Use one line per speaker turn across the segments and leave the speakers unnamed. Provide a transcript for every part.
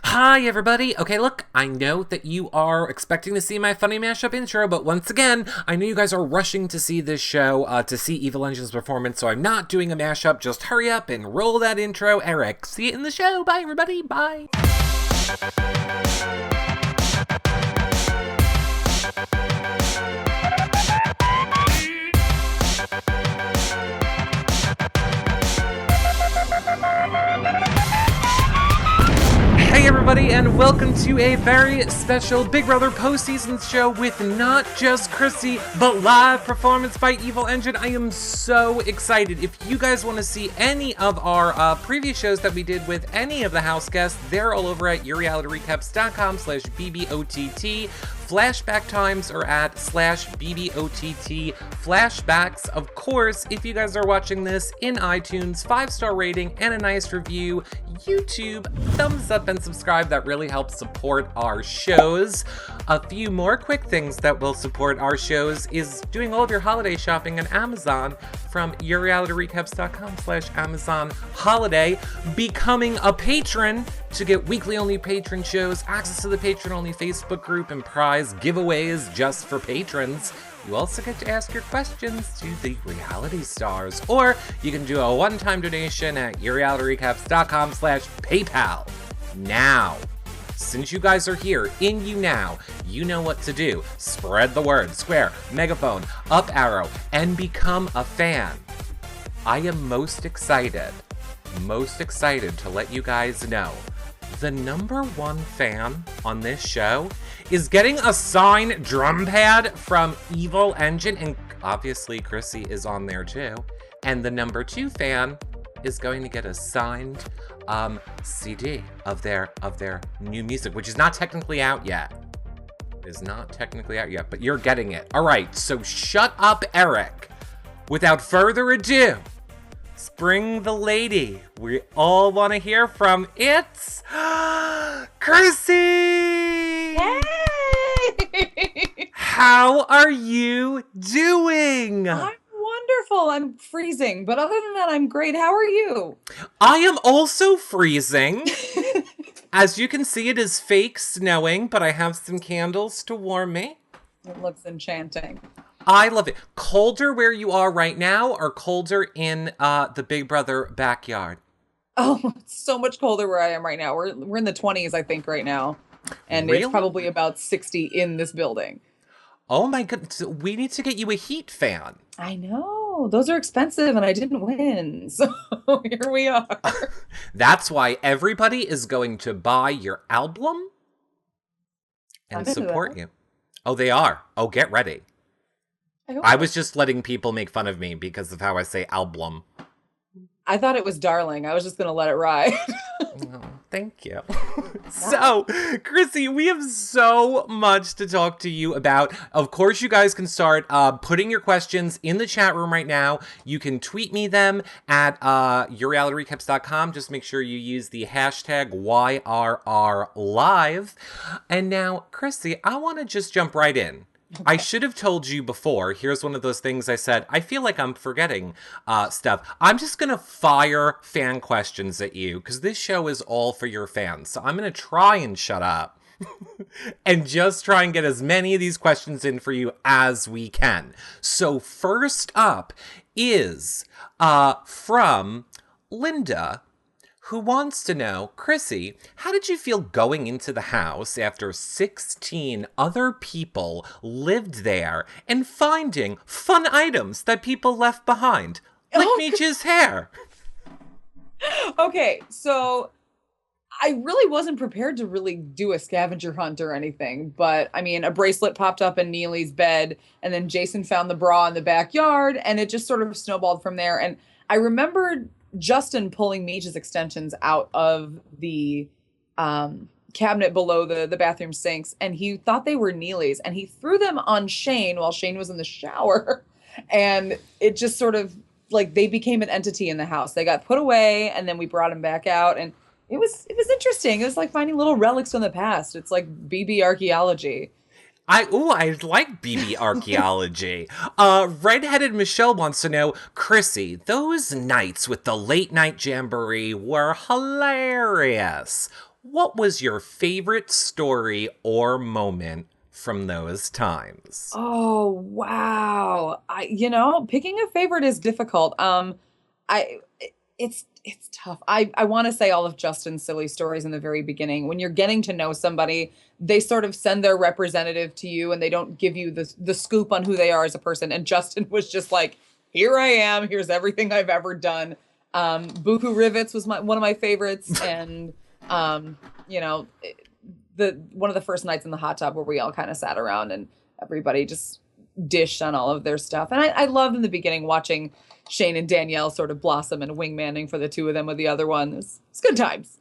Hi, everybody. Okay, look, I know that you are expecting to see my funny mashup intro, but once again, I know you guys are rushing to see this show, to see Evil Engine's performance, so I'm not doing a mashup. Just hurry up and roll that intro, Eric. See you in the show. Bye, everybody. Bye. Hey everybody, and welcome to a very special Big Brother postseason show with not just Kryssie, but live performance by Evil Engine. I am so excited. If you guys want to see any of our previous shows that we did with any of the house guests, they're all over at yourrealityrecaps.com/BBOTT. Flashback times are at /BBOTT flashbacks. Of course, if you guys are watching this in iTunes, 5-star rating and a nice review, YouTube, thumbs up and subscribe. That really helps support our shows. A few more quick things that will support our shows is doing all of your holiday shopping on Amazon from yourrealityrecaps.com/Amazon holiday, becoming a patron to get weekly only patron shows, access to the patron only Facebook group, and prize giveaways just for patrons. You also get to ask your questions to the reality stars, or you can do a one-time donation at yourrealityrecaps.com/PayPal. Now, since you guys are here in YouNow, you know what to do. Spread the word, square, megaphone, up arrow, and become a fan. I am most excited to let you guys know the #1 fan on this show is getting a signed drum pad from Evil Engine, and obviously Kryssie is on there too. And the #2 fan is going to get a signed CD of their new music, which is not technically out yet. It is not technically out yet, but you're getting it. All right, so shut up, Eric. Without further ado, bring the lady we all want to hear from. It's Kryssie!
Yay!
How are you doing?
I'm wonderful. I'm freezing, but other than that, I'm great. How are you?
I am also freezing. As you can see, it is fake snowing, but I have some candles to warm me.
It looks enchanting.
I love it. Colder where you are right now, or colder in the Big Brother backyard?
Oh, it's so much colder where I am right now. We're in the 20s, I think, right now. And
Really?
It's probably about 60 in this building.
Oh my goodness. We need to get you a heat fan.
I know. Those are expensive and I didn't win. So here we are.
That's why everybody is going to buy your album and support you. Oh, they are. Oh, get ready. I was just letting people make fun of me because of how I say album.
I thought it was darling. I was just going to let it ride.
Oh, thank you. So, Kryssie, we have so much to talk to you about. Of course, you guys can start putting your questions in the chat room right now. You can tweet me them at yourrealityrecaps.com. Just make sure you use the hashtag YRRLive. And now, Kryssie, I want to just jump right in. Okay. I should have told you before. Here's one of those things I said. I feel like I'm forgetting stuff. I'm just going to fire fan questions at you because this show is all for your fans. So I'm going to try and shut up and just try and get as many of these questions in for you as we can. So first up is from Linda, who wants to know, Kryssie, how did you feel going into the house after 16 other people lived there and finding fun items that people left behind, like Meech's hair?
Okay, so I really wasn't prepared to really do a scavenger hunt or anything, but I mean, a bracelet popped up in Neely's bed, and then Jason found the bra in the backyard, and it just sort of snowballed from there. And I remembered Justin pulling Meech's extensions out of the cabinet below the bathroom sinks, and he thought they were Neely's, and he threw them on Shane while Shane was in the shower, and it just sort of like they became an entity in the house. They got put away, and then we brought them back out, and it was interesting. It was like finding little relics from the past. It's like BB archaeology.
I like BB archaeology. Redheaded Michelle wants to know, Kryssie, those nights with the late night jamboree were hilarious. What was your favorite story or moment from those times?
Oh, wow. Picking a favorite is difficult. I it's tough. I want to say all of Justin's silly stories in the very beginning. When you're getting to know somebody, they sort of send their representative to you and they don't give you the scoop on who they are as a person. And Justin was just like, "Here I am. Here's everything I've ever done." Buku Rivets was one of my favorites, and um, you know, the one of the first nights in the hot tub where we all kind of sat around and everybody just dished on all of their stuff. And I loved in the beginning watching Shane and Danielle sort of blossom and wingmanning for the two of them with the other one. It's good times.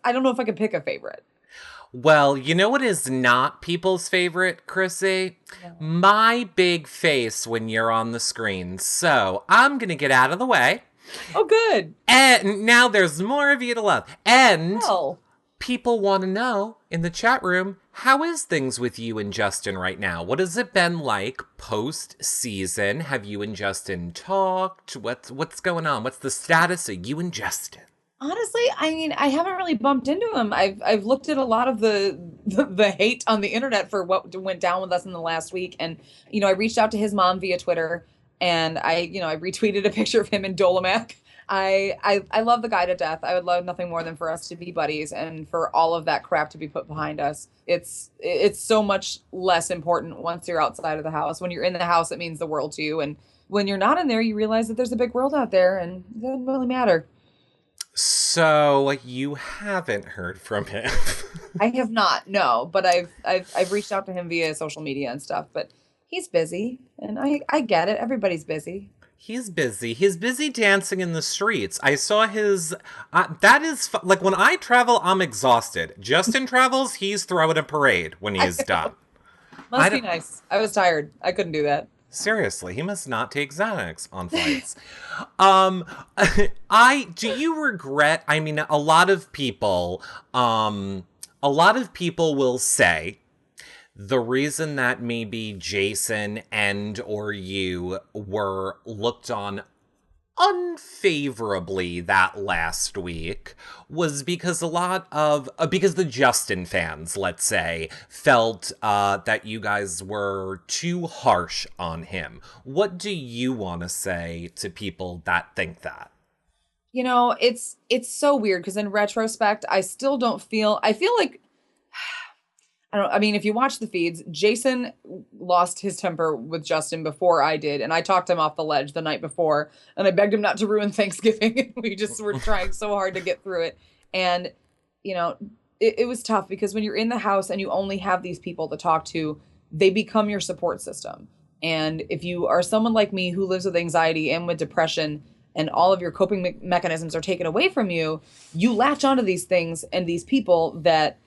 I don't know if I could pick a favorite.
Well, you know what is not people's favorite, Kryssie?
No.
My big face when you're on the screen. So I'm going to get out of the way.
Oh, good.
And now there's more of you to love. And
Oh.
people want to know in the chat room, how is things with you and Justin right now? What has it been like post-season? Have you and Justin talked? What's going on? What's the status of you and Justin?
Honestly, I mean, I haven't really bumped into him. I've looked at a lot of the hate on the internet for what went down with us in the last week, and I reached out to his mom via Twitter, and I retweeted a picture of him in Dolomac. I love the guy to death. I would love nothing more than for us to be buddies and for all of that crap to be put behind us. It's so much less important once you're outside of the house. When you're in the house, it means the world to you, and when you're not in there, you realize that there's a big world out there, and it doesn't really matter.
So you haven't heard from him.
I have not, no, but I've reached out to him via social media and stuff, but he's busy, and I get it. Everybody's busy.
He's busy. He's busy dancing in the streets. I saw his. That is like when I travel, I'm exhausted. Justin travels, he's throwing a parade when he's done.
Must be nice. I was tired. I couldn't do that.
Seriously, he must not take Xanax on flights. Do you regret? I mean, a lot of people will say the reason that maybe Jason and or you were looked on unfavorably that last week was because because the Justin fans, let's say, felt that you guys were too harsh on him. What do you want to say to people that think that?
It's so weird because in retrospect, I still don't feel. I feel like I mean, if you watch the feeds, Jason lost his temper with Justin before I did, and I talked him off the ledge the night before, and I begged him not to ruin Thanksgiving. We just were trying so hard to get through it. And, it was tough because when you're in the house and you only have these people to talk to, they become your support system. And if you are someone like me who lives with anxiety and with depression, and all of your coping mechanisms are taken away from you, you latch onto these things and these people that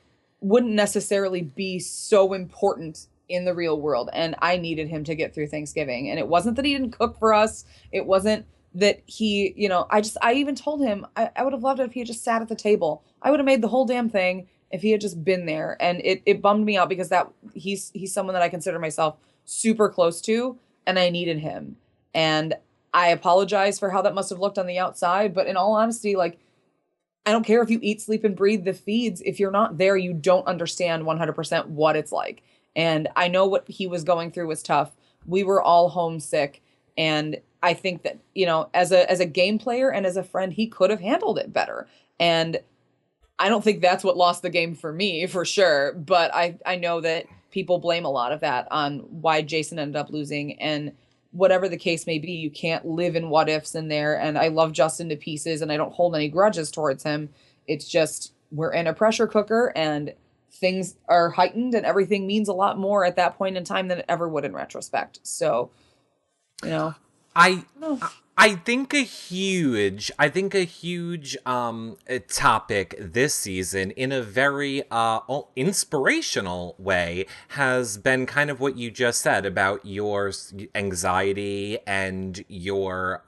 wouldn't necessarily be so important in the real world. And I needed him to get through Thanksgiving. And it wasn't that he didn't cook for us. It wasn't that he, I even told him I would have loved it if he had just sat at the table. I would have made the whole damn thing if he had just been there. And it bummed me out because he's someone that I consider myself super close to, and I needed him. And I apologize for how that must have looked on the outside. But in all honesty, like, I don't care if you eat, sleep, and breathe the feeds. If you're not there, you don't understand 100% what it's like. And I know what he was going through was tough. We were all homesick. And I think that, as a game player and as a friend, he could have handled it better. And I don't think that's what lost the game for me, for sure. But I know that people blame a lot of that on why Jason ended up losing. And whatever the case may be, you can't live in what ifs in there. And I love Justin to pieces and I don't hold any grudges towards him. It's just, we're in a pressure cooker and things are heightened and everything means a lot more at that point in time than it ever would in retrospect. So,
I think a huge topic this season in a very inspirational way has been kind of what you just said about your anxiety and your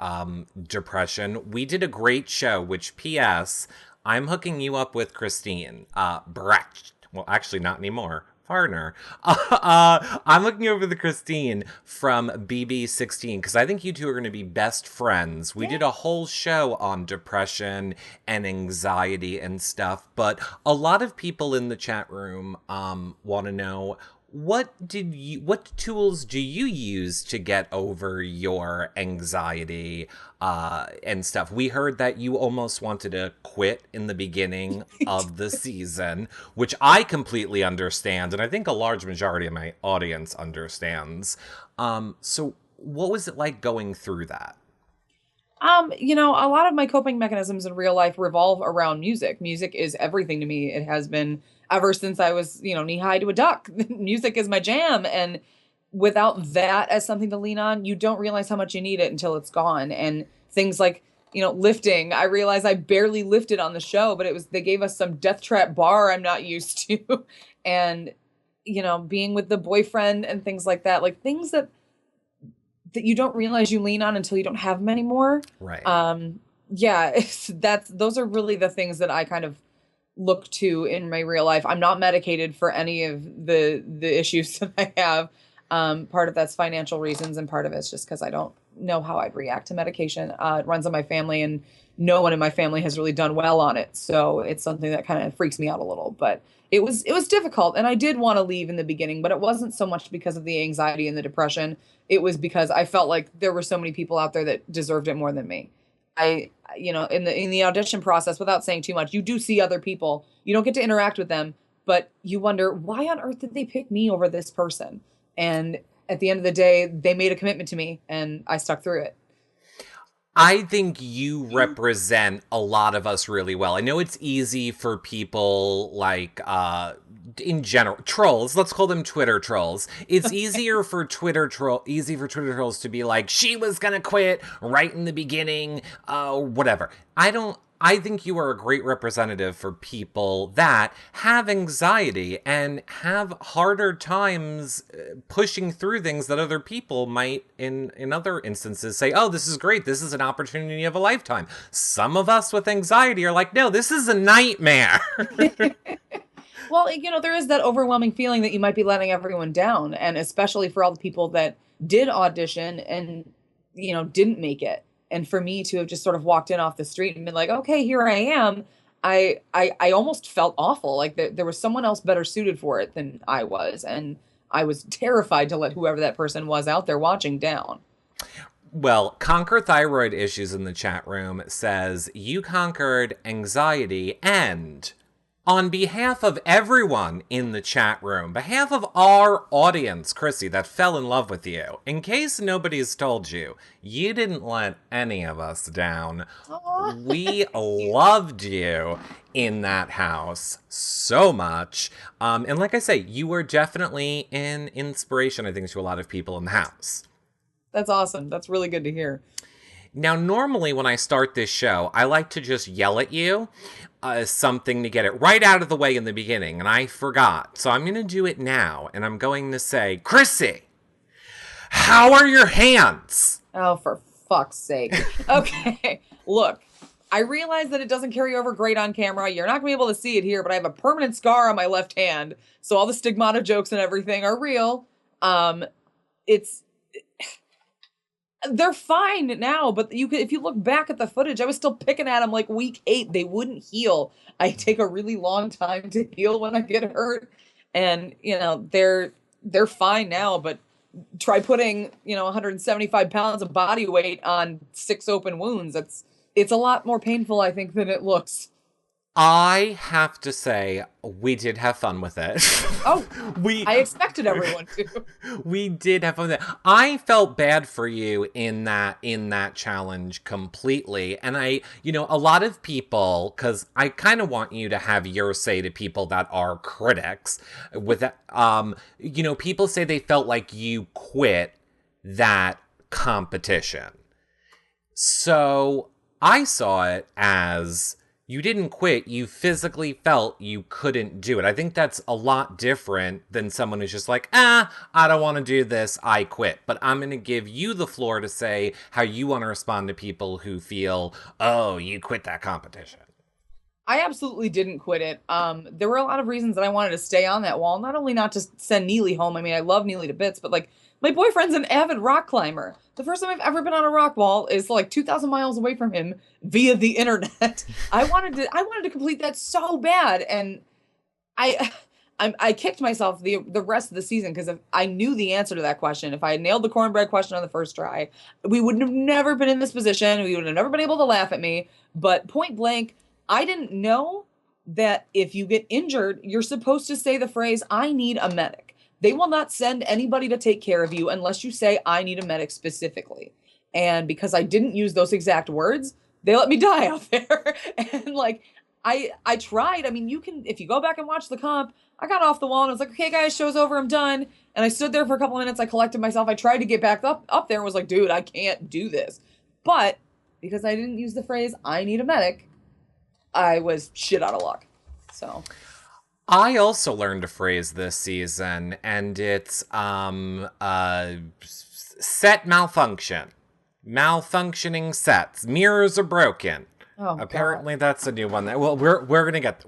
depression. We did a great show, which P.S. I'm hooking you up with Christine Brecht. Well, actually not anymore. partner. I'm looking over the Christine from BB16 because I think you two are going to be best friends. We
Yeah.
did a whole show on depression and anxiety and stuff, but a lot of people in the chat room want to know what tools do you use to get over your anxiety and stuff? We heard that you almost wanted to quit in the beginning of the season, which I completely understand, and I think a large majority of my audience understands. So what was it like going through that?
A lot of my coping mechanisms in real life revolve around music. Music is everything to me. It has been ever since I was, knee high to a duck. Music is my jam. And without that as something to lean on, you don't realize how much you need it until it's gone. And things like, lifting. I realized I barely lifted on the show, but they gave us some death trap bar I'm not used to. And, being with the boyfriend and things like that, like things that you don't realize you lean on until you don't have them anymore.
Right.
Yeah, those are really the things that I kind of look to in my real life. I'm not medicated for any of the issues that I have. Part of that's financial reasons, and part of it's just because I don't know how I'd react to medication. It runs in my family, and no one in my family has really done well on it. So it's something that kind of freaks me out a little. But it was difficult, and I did want to leave in the beginning, but it wasn't so much because of the anxiety and the depression. It was because I felt like there were so many people out there that deserved it more than me. In the audition process, without saying too much, you do see other people. You don't get to interact with them, but you wonder, why on earth did they pick me over this person? And at the end of the day, they made a commitment to me, and I stuck through it.
I think you represent a lot of us really well. I know it's easy for people like, in general, trolls. Let's call them Twitter trolls. It's easy for Twitter trolls to be like, she was gonna quit right in the beginning, whatever. I think you are a great representative for people that have anxiety and have harder times pushing through things that other people might, in other instances, say, oh, this is great. This is an opportunity of a lifetime. Some of us with anxiety are like, no, this is a nightmare.
Well, there is that overwhelming feeling that you might be letting everyone down. And especially for all the people that did audition and, didn't make it. And for me to have just sort of walked in off the street and been like, okay, here I am. I almost felt awful. Like there was someone else better suited for it than I was. And I was terrified to let whoever that person was out there watching down.
Well, Conquer Thyroid Issues in the chat room says, you conquered anxiety and... on behalf of everyone in the chat room, behalf of our audience, Kryssie, that fell in love with you, in case nobody's told you, you didn't let any of us down. Aww. We loved you in that house so much. And like I say, you were definitely an inspiration, I think, to a lot of people in the house.
That's awesome. That's really good to hear.
Now, normally when I start this show, I like to just yell at you something to get it right out of the way in the beginning, and I forgot. So I'm going to do it now, and I'm going to say, Kryssie, how are your hands?
Oh, for fuck's sake. Okay, look, I realize that it doesn't carry over great on camera. You're not going to be able to see it here, but I have a permanent scar on my left hand, so all the stigmata jokes and everything are real. They're fine now, but if you look back at the footage, I was still picking at them like week 8. They wouldn't heal. I take a really long time to heal when I get hurt, and they're fine now. But try putting 175 pounds of body weight on 6 open wounds. It's a lot more painful, I think, than it looks.
I have to say, we did have fun with it.
Oh, I expected everyone to.
We did have fun with it. I felt bad for you in that challenge completely. And a lot of people, because I kind of want you to have your say to people that are critics with that. People say they felt like you quit that competition. So I saw it as... you didn't quit, you physically felt you couldn't do it. I think that's a lot different than someone who's just like, I don't want to do this, I quit. But I'm going to give you the floor to say how you want to respond to people who feel, oh, you quit that competition.
I absolutely didn't quit it. There were a lot of reasons that I wanted to stay on that wall. Not only not to send Neely home. I mean, I love Neely to bits, but like my boyfriend's an avid rock climber. The first time I've ever been on a rock wall is like 2,000 miles away from him via the internet. I wanted to complete that so bad, and I I kicked myself the rest of the season because if I knew the answer to that question, if I had nailed the cornbread question on the first try, we would have never been in this position. We would have never been able to laugh at me. But point blank, I didn't know that if you get injured, you're supposed to say the phrase, I need a medic. They will not send anybody to take care of you unless you say, I need a medic specifically. And because I didn't use those exact words, they let me die out there. And like, I tried. I mean, you can, if you go back and watch the comp, I got off the wall and I was like, okay, guys, show's over. I'm done. And I stood there for a couple of minutes. I collected myself. I tried to get back up there and was like, dude, I can't do this. But because I didn't use the phrase, I need a medic, I was shit out of luck. So
I also learned a phrase this season, and it's set malfunction. Malfunctioning sets. Mirrors are broken.
oh
Apparently
God.
that's a new one. Well, we're gonna get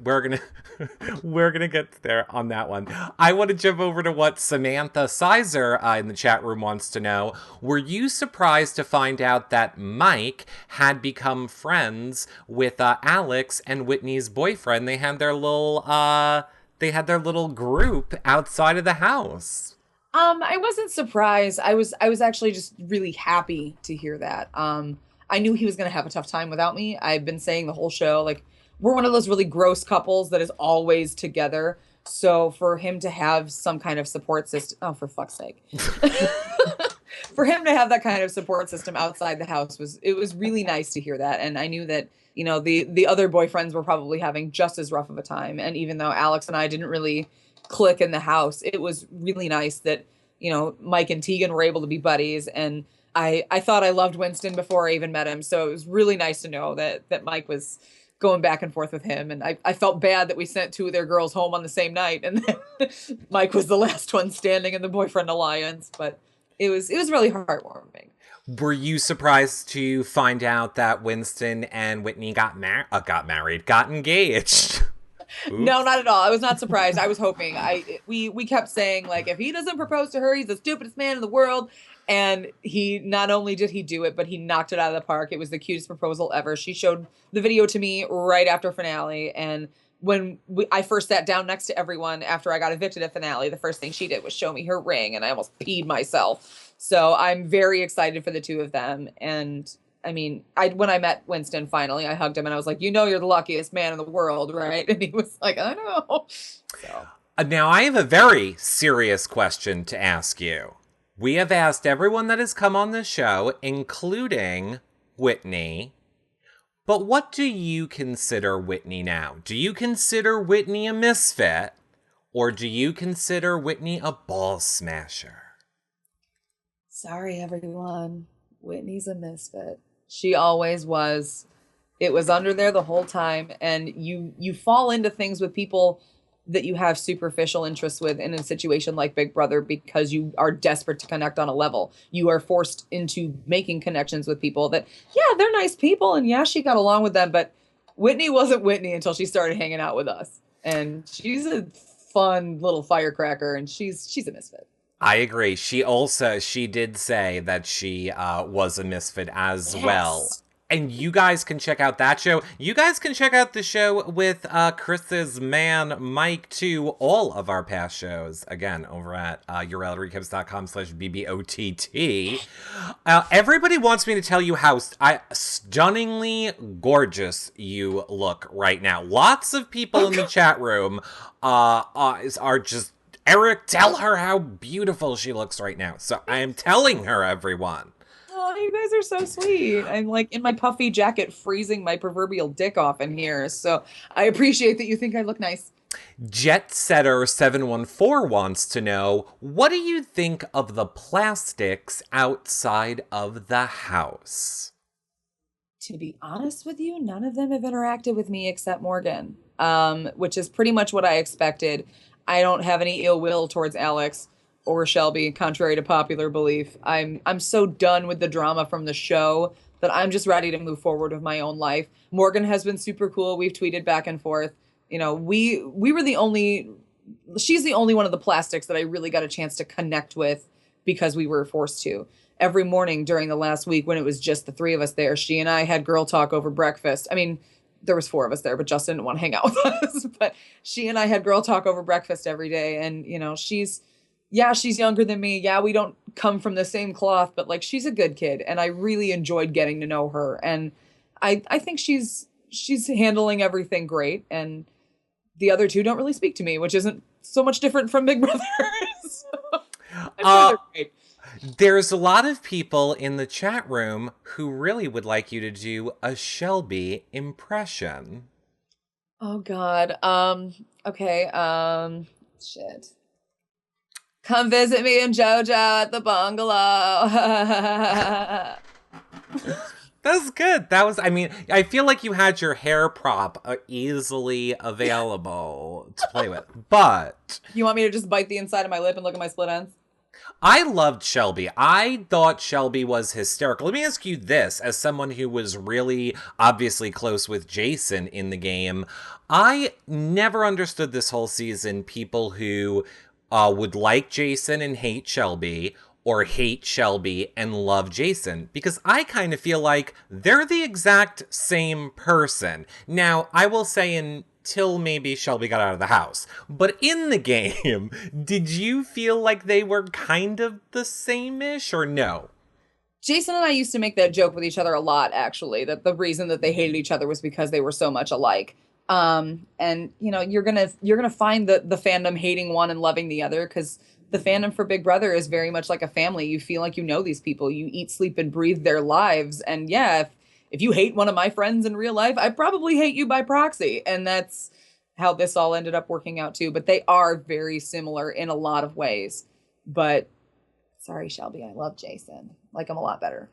we're gonna get there on that one. I want to jump over to what Samantha Sizer in the chat room wants to know. Were you surprised to find out that Mike had become friends with Alex and Whitney's boyfriend? They had their little group outside of the house.
I wasn't surprised. I was actually just really happy to hear that. I knew he was gonna have a tough time without me. I've been saying the whole show, like, we're one of those really gross couples that is always together. So for him to have some kind of support system, oh, for fuck's sake. For him to have that kind of support system outside the house was really nice to hear that. And I knew that, the other boyfriends were probably having just as rough of a time. And even though Alex and I didn't really click in the house, it was really nice that, Mike and Tegan were able to be buddies. And I thought I loved Winston before I even met him. So it was really nice to know that Mike was going back and forth with him. And I felt bad that we sent two of their girls home on the same night. And then Mike was the last one standing in the boyfriend alliance. But it was really heartwarming.
Were you surprised to find out that Winston and Whitney got engaged?
No, not at all. I was not surprised. I was hoping. We kept saying, like, if he doesn't propose to her, he's the stupidest man in the world. And he, not only did he do it, but he knocked it out of the park. It was the cutest proposal ever. She showed the video to me right after finale. And when I first sat down next to everyone after I got evicted at finale, the first thing she did was show me her ring, and I almost peed myself. So I'm very excited for the two of them. And I mean, when I met Winston finally, I hugged him and I was like, you're the luckiest man in the world, right? And he was like, I know. So
Now, I have a very serious question to ask you. We have asked everyone that has come on this show, including Whitney, but what do you consider Whitney now? Do you consider Whitney a misfit, or do you consider Whitney a ball smasher?
sorry, everyone. Whitney's a misfit. She always was. It was under there the whole time. And you fall into things with people that you have superficial interests with in a situation like Big Brother because you are desperate to connect on a level. You are forced into making connections with people that, yeah, they're nice people. And yeah, she got along with them. But Whitney wasn't Whitney until she started hanging out with us. And she's a fun little firecracker, and she's a misfit.
I agree. She did say that she was a misfit as well.
Yes.
And you guys can check out that show. You guys can check out the show with Chris's man, Mike, too. All of our past shows, again, over at yourrealityrecaps.com/BBOTT. Everybody wants me to tell you how stunningly gorgeous you look right now. Lots of people in the chat room are just, Eric, tell her how beautiful she looks right now. So I am telling her, everyone.
Oh, you guys are so sweet. I'm like in my puffy jacket, freezing my proverbial dick off in here. So I appreciate that you think I look nice.
JetSetter714 wants to know, what do you think of the plastics outside of the house?
To be honest with you, none of them have interacted with me except Morgan, which is pretty much what I expected. I don't have any ill will towards Alex or Shelby, contrary to popular belief. I'm so done with the drama from the show that I'm just ready to move forward with my own life. Morgan has been super cool. We've tweeted back and forth. You know, we were the only, she's the only one of the plastics that I really got a chance to connect with because we were forced to. Every morning during the last week when it was just the three of us there, she and I had girl talk over breakfast. I mean, there was four of us there, but Justin didn't want to hang out with us. But she and I had girl talk over breakfast every day. And, you know, she's younger than me. Yeah, we don't come from the same cloth, but like she's a good kid. And I really enjoyed getting to know her. And I think she's handling everything great. And the other two don't really speak to me, which isn't so much different from Big Brother. So, I'm sure they're great.
There's a lot of people in the chat room who really would like you to do a Shelby impression.
Oh God. Okay. Shit. Come visit me and JoJo at the bungalow.
That's good. That was, I mean, I feel like you had your hair prop easily available to play with, but...
You want me to just bite the inside of my lip and look at my split ends?
I loved Shelby. I thought Shelby was hysterical. Let me ask you this, as someone who was really obviously close with Jason in the game, I never understood this whole season people who would like Jason and hate Shelby, or hate Shelby and love Jason, because I kind of feel like they're the exact same person. Now, I will say until maybe Shelby got out of the house, but in the game, did you feel like they were kind of the same-ish, or no?
Jason and I used to make that joke with each other a lot, actually, that the reason that they hated each other was because they were so much alike. And you know, you're gonna find the fandom hating one and loving the other, because the fandom for Big Brother is very much like a family. You feel like you know these people. You eat, sleep, and breathe their lives. And yeah, if you hate one of my friends in real life, I probably hate you by proxy. And that's how this all ended up working out too. But they are very similar in a lot of ways. But sorry, Shelby, I love Jason. Like him a lot better.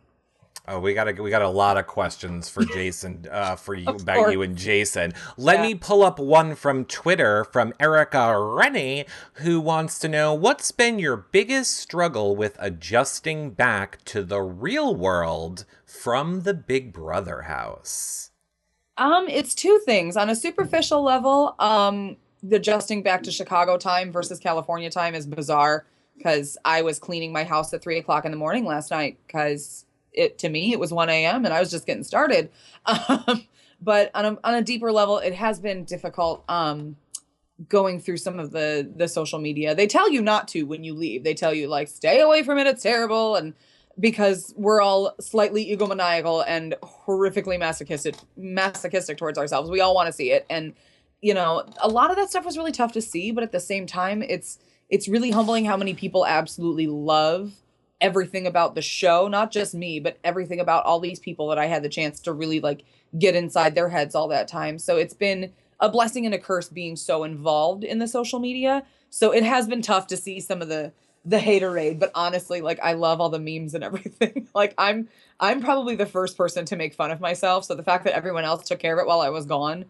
Oh, we got a lot of questions for Jason, for you about you and Jason. Let me pull up one from Twitter from Erica Rennie, who wants to know, what's been your biggest struggle with adjusting back to the real world from the Big Brother house?
It's two things. On a superficial level, the adjusting back to Chicago time versus California time is bizarre, because I was cleaning my house at 3 o'clock in the morning last night, because to me, it was 1 a.m. and I was just getting started. But on a deeper level, it has been difficult going through some of the social media. They tell you not to when you leave. They tell you, like, stay away from it. It's terrible. And because we're all slightly egomaniacal and horrifically masochistic towards ourselves. We all want to see it. And, you know, a lot of that stuff was really tough to see. But at the same time, it's really humbling how many people absolutely love everything about the show, not just me, but everything about all these people that I had the chance to really like get inside their heads all that time. So it's been a blessing and a curse being so involved in the social media. So it has been tough to see some of the haterade, but honestly, like, I love all the memes and everything. Like, I'm probably the first person to make fun of myself. So the fact that everyone else took care of it while I was gone,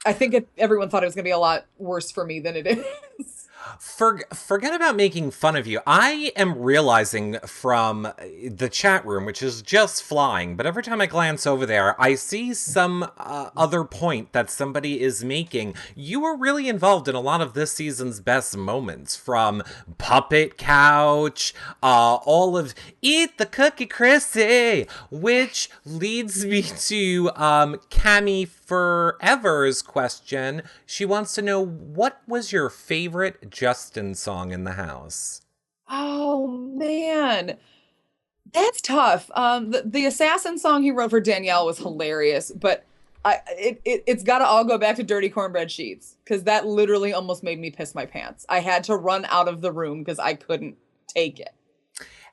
I think everyone thought it was going to be a lot worse for me than it is.
Forget about making fun of you. I am realizing from the chat room, which is just flying, but every time I glance over there, I see some other point that somebody is making. You were really involved in a lot of this season's best moments, from Puppet Couch, all of Eat the Cookie Kryssie, which leads me to Cami Forever's question. She wants to know, what was your favorite Justin song in the house?
Oh man, that's tough. The assassin song he wrote for Danielle was hilarious, but it's got to all go back to Dirty Cornbread Sheets, because that literally almost made me piss my pants. I had to run out of the room because I couldn't take it.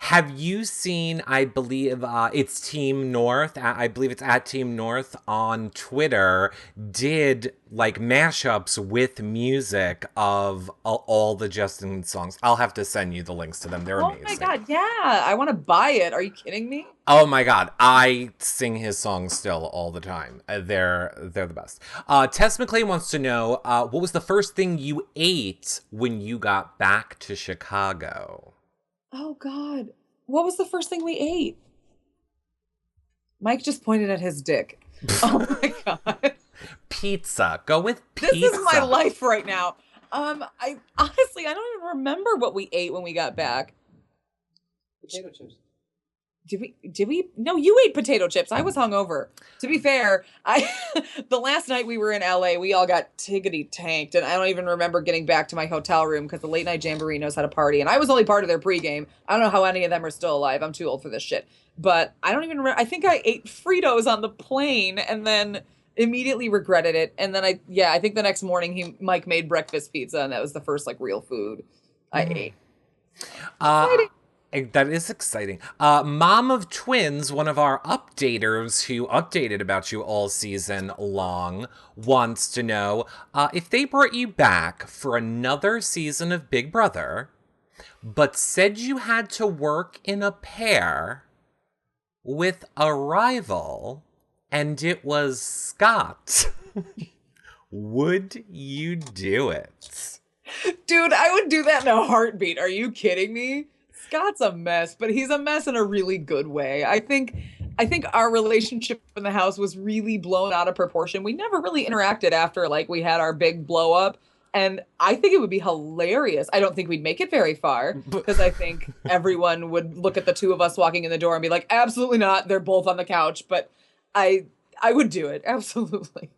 Have you seen, I believe it's Team North, I believe it's at Team North on Twitter, did like mashups with music of all the Justin songs. I'll have to send you the links to them. They're amazing.
Oh my God, yeah. I want to buy it. Are you kidding me?
Oh my God, I sing his songs still all the time. They're the best. Tess McClain wants to know, what was the first thing you ate when you got back to Chicago?
Oh God. What was the first thing we ate? Mike just pointed at his dick. Oh my God.
Pizza. Go with
This is my
pizza.
life right now. I honestly, I don't even remember what we ate when we got back.
Potato chips.
Did we no, you ate potato chips. I was hungover. To be fair, I the last night we were in LA, we all got tiggity tanked, and I don't even remember getting back to my hotel room because the late night jamboree knows how to party, and I was only part of their pregame. I don't know how any of them are still alive. I'm too old for this shit. But I don't even remember. I think I ate Fritos on the plane and then immediately regretted it. And then I think the next morning Mike made breakfast pizza, and that was the first like real food I ate.
Uh, that is exciting. Mom of Twins, one of our updaters who updated about you all season long, wants to know if they brought you back for another season of Big Brother, but said you had to work in a pair with a rival, and it was Scott. Would you do it?
Dude, I would do that in a heartbeat. Are you kidding me? Scott's a mess, but he's a mess in a really good way. I think our relationship in the house was really blown out of proportion. We never really interacted after like we had our big blow up. And I think it would be hilarious. I don't think we'd make it very far because I think everyone would look at the two of us walking in the door and be like, absolutely not. They're both on the couch. But I I would do it. Absolutely.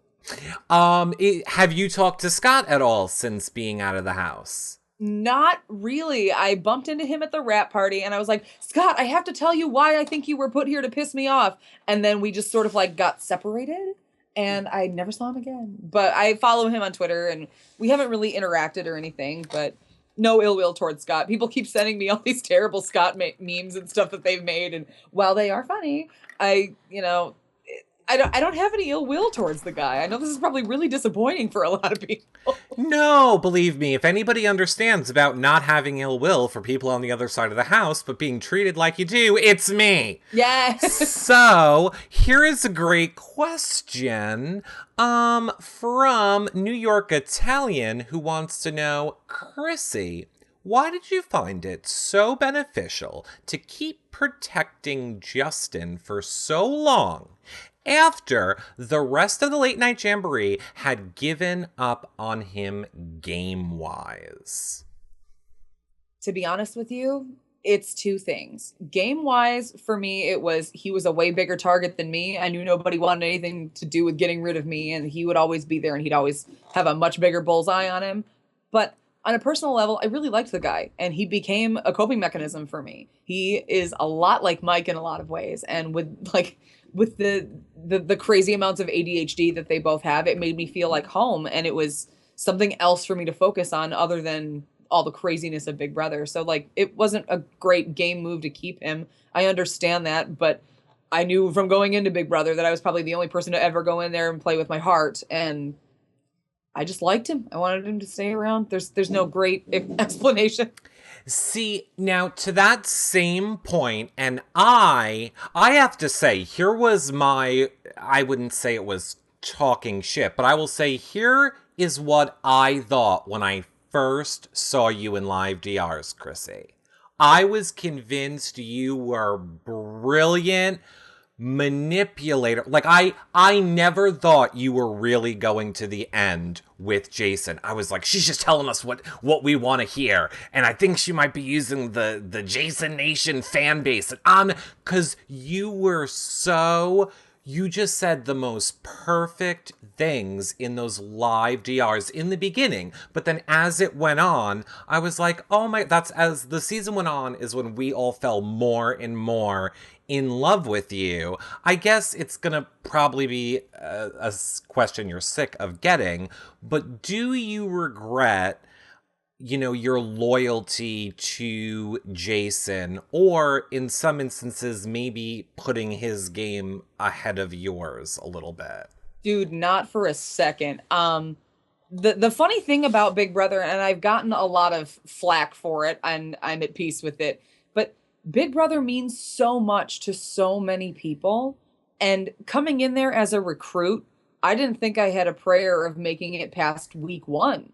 Have you talked to Scott at all since being out of the house?
Not really. I bumped into him at the rap party and I was like, Scott, I have to tell you why I think you were put here to piss me off. And then we just sort of like got separated and I never saw him again. But I follow him on Twitter and we haven't really interacted or anything, but no ill will towards Scott. People keep sending me all these terrible Scott memes and stuff that they've made. And while they are funny, I don't have any ill will towards the guy. I know this is probably really disappointing for a lot of people.
No, believe me, if anybody understands about not having ill will for people on the other side of the house, but being treated like you do, it's me.
Yes.
So, here is a great question from New York Italian who wants to know, Kryssie, why did you find it so beneficial to keep protecting Justin for so long after the rest of the Late Night Jamboree had given up on him game-wise?
To be honest with you, it's two things. Game-wise, for me, it was he was a way bigger target than me. I knew nobody wanted anything to do with getting rid of me, and he would always be there, and he'd always have a much bigger bullseye on him. But on a personal level, I really liked the guy, and he became a coping mechanism for me. He is a lot like Mike in a lot of ways, and with the crazy amounts of ADHD that they both have, it made me feel like home, and it was something else for me to focus on other than all the craziness of Big Brother. So like it wasn't a great game move to keep him. I understand that, but I knew from going into Big Brother that I was probably the only person to ever go in there and play with my heart, and I just liked him. I wanted him to stay around. There's no great explanation.
See, now to that same point, and I have to say, here was my, I wouldn't say it was talking shit, but I will say here is what I thought when I first saw you in live DRs, Kryssie. I was convinced you were brilliant manipulator. Like I never thought you were really going to the end with Jason. I was like, she's just telling us what we want to hear, and I think she might be using the Jason Nation fan base. And cuz you just said the most perfect things in those live DRs in the beginning, but then as it went on, I was like, oh my, that's as the season went on is when we all fell more and more in love with you. I guess it's gonna probably be a question you're sick of getting, but do you regret, your loyalty to Jason, or in some instances, maybe putting his game ahead of yours a little bit?
Dude, not for a second. The funny thing about Big Brother, and I've gotten a lot of flack for it, and I'm at peace with it, but Big Brother means so much to so many people. And coming in there as a recruit, I didn't think I had a prayer of making it past week one.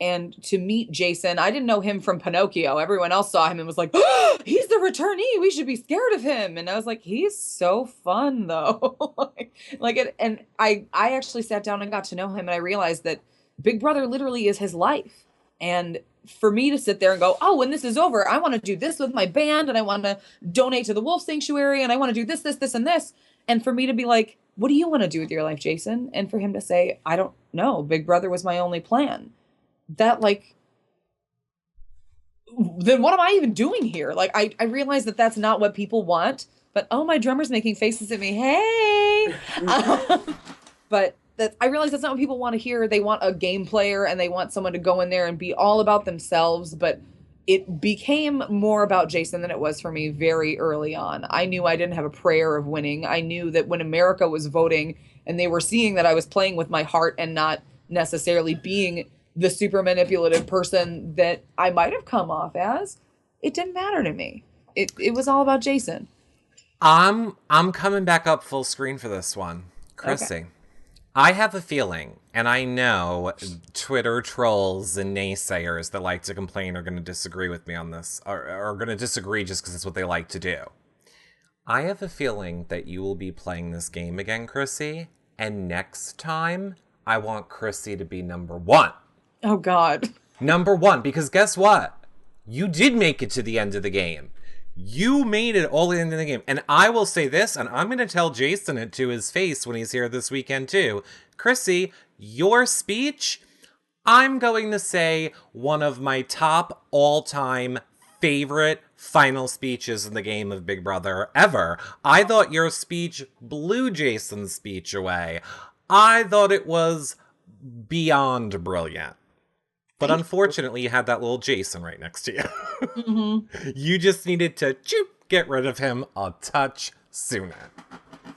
And to meet Jason, I didn't know him from Pinocchio. Everyone else saw him and was like, oh, he's the returnee. We should be scared of him. And I was like, he's so fun though. And I actually sat down and got to know him, and I realized that Big Brother literally is his life. And for me to sit there and go, oh, when this is over, I want to do this with my band, and I want to donate to the Wolf Sanctuary, and I want to do this, and this. And for me to be like, what do you want to do with your life, Jason? And for him to say, I don't know. Big Brother was my only plan. That, like, then what am I even doing here? Like, I realize that that's not what people want, but oh, my drummer's making faces at me. Hey. But that I realize that's not what people want to hear. They want a game player, and they want someone to go in there and be all about themselves. But it became more about Jason than it was for me very early on. I knew I didn't have a prayer of winning. I knew that when America was voting and they were seeing that I was playing with my heart and not necessarily being the super manipulative person that I might have come off as, it didn't matter to me. It was all about Jason.
I'm coming back up full screen for this one. Kryssie. Okay. I have a feeling, and I know Twitter trolls and naysayers that like to complain are going to disagree with me on this, or are going to disagree just because it's what they like to do. I have a feeling that you will be playing this game again, Kryssie, and next time, I want Kryssie to be number one.
Oh, God.
Number one, because guess what? You did make it to the end of the game. You made it all the way into the game. And I will say this, and I'm going to tell Jason it to his face when he's here this weekend too. Kryssie, your speech, I'm going to say one of my top all-time favorite final speeches in the game of Big Brother ever. I thought your speech blew Jason's speech away. I thought it was beyond brilliant. But unfortunately, you had that little Jason right next to you. Mm-hmm. You just needed to get rid of him a touch sooner.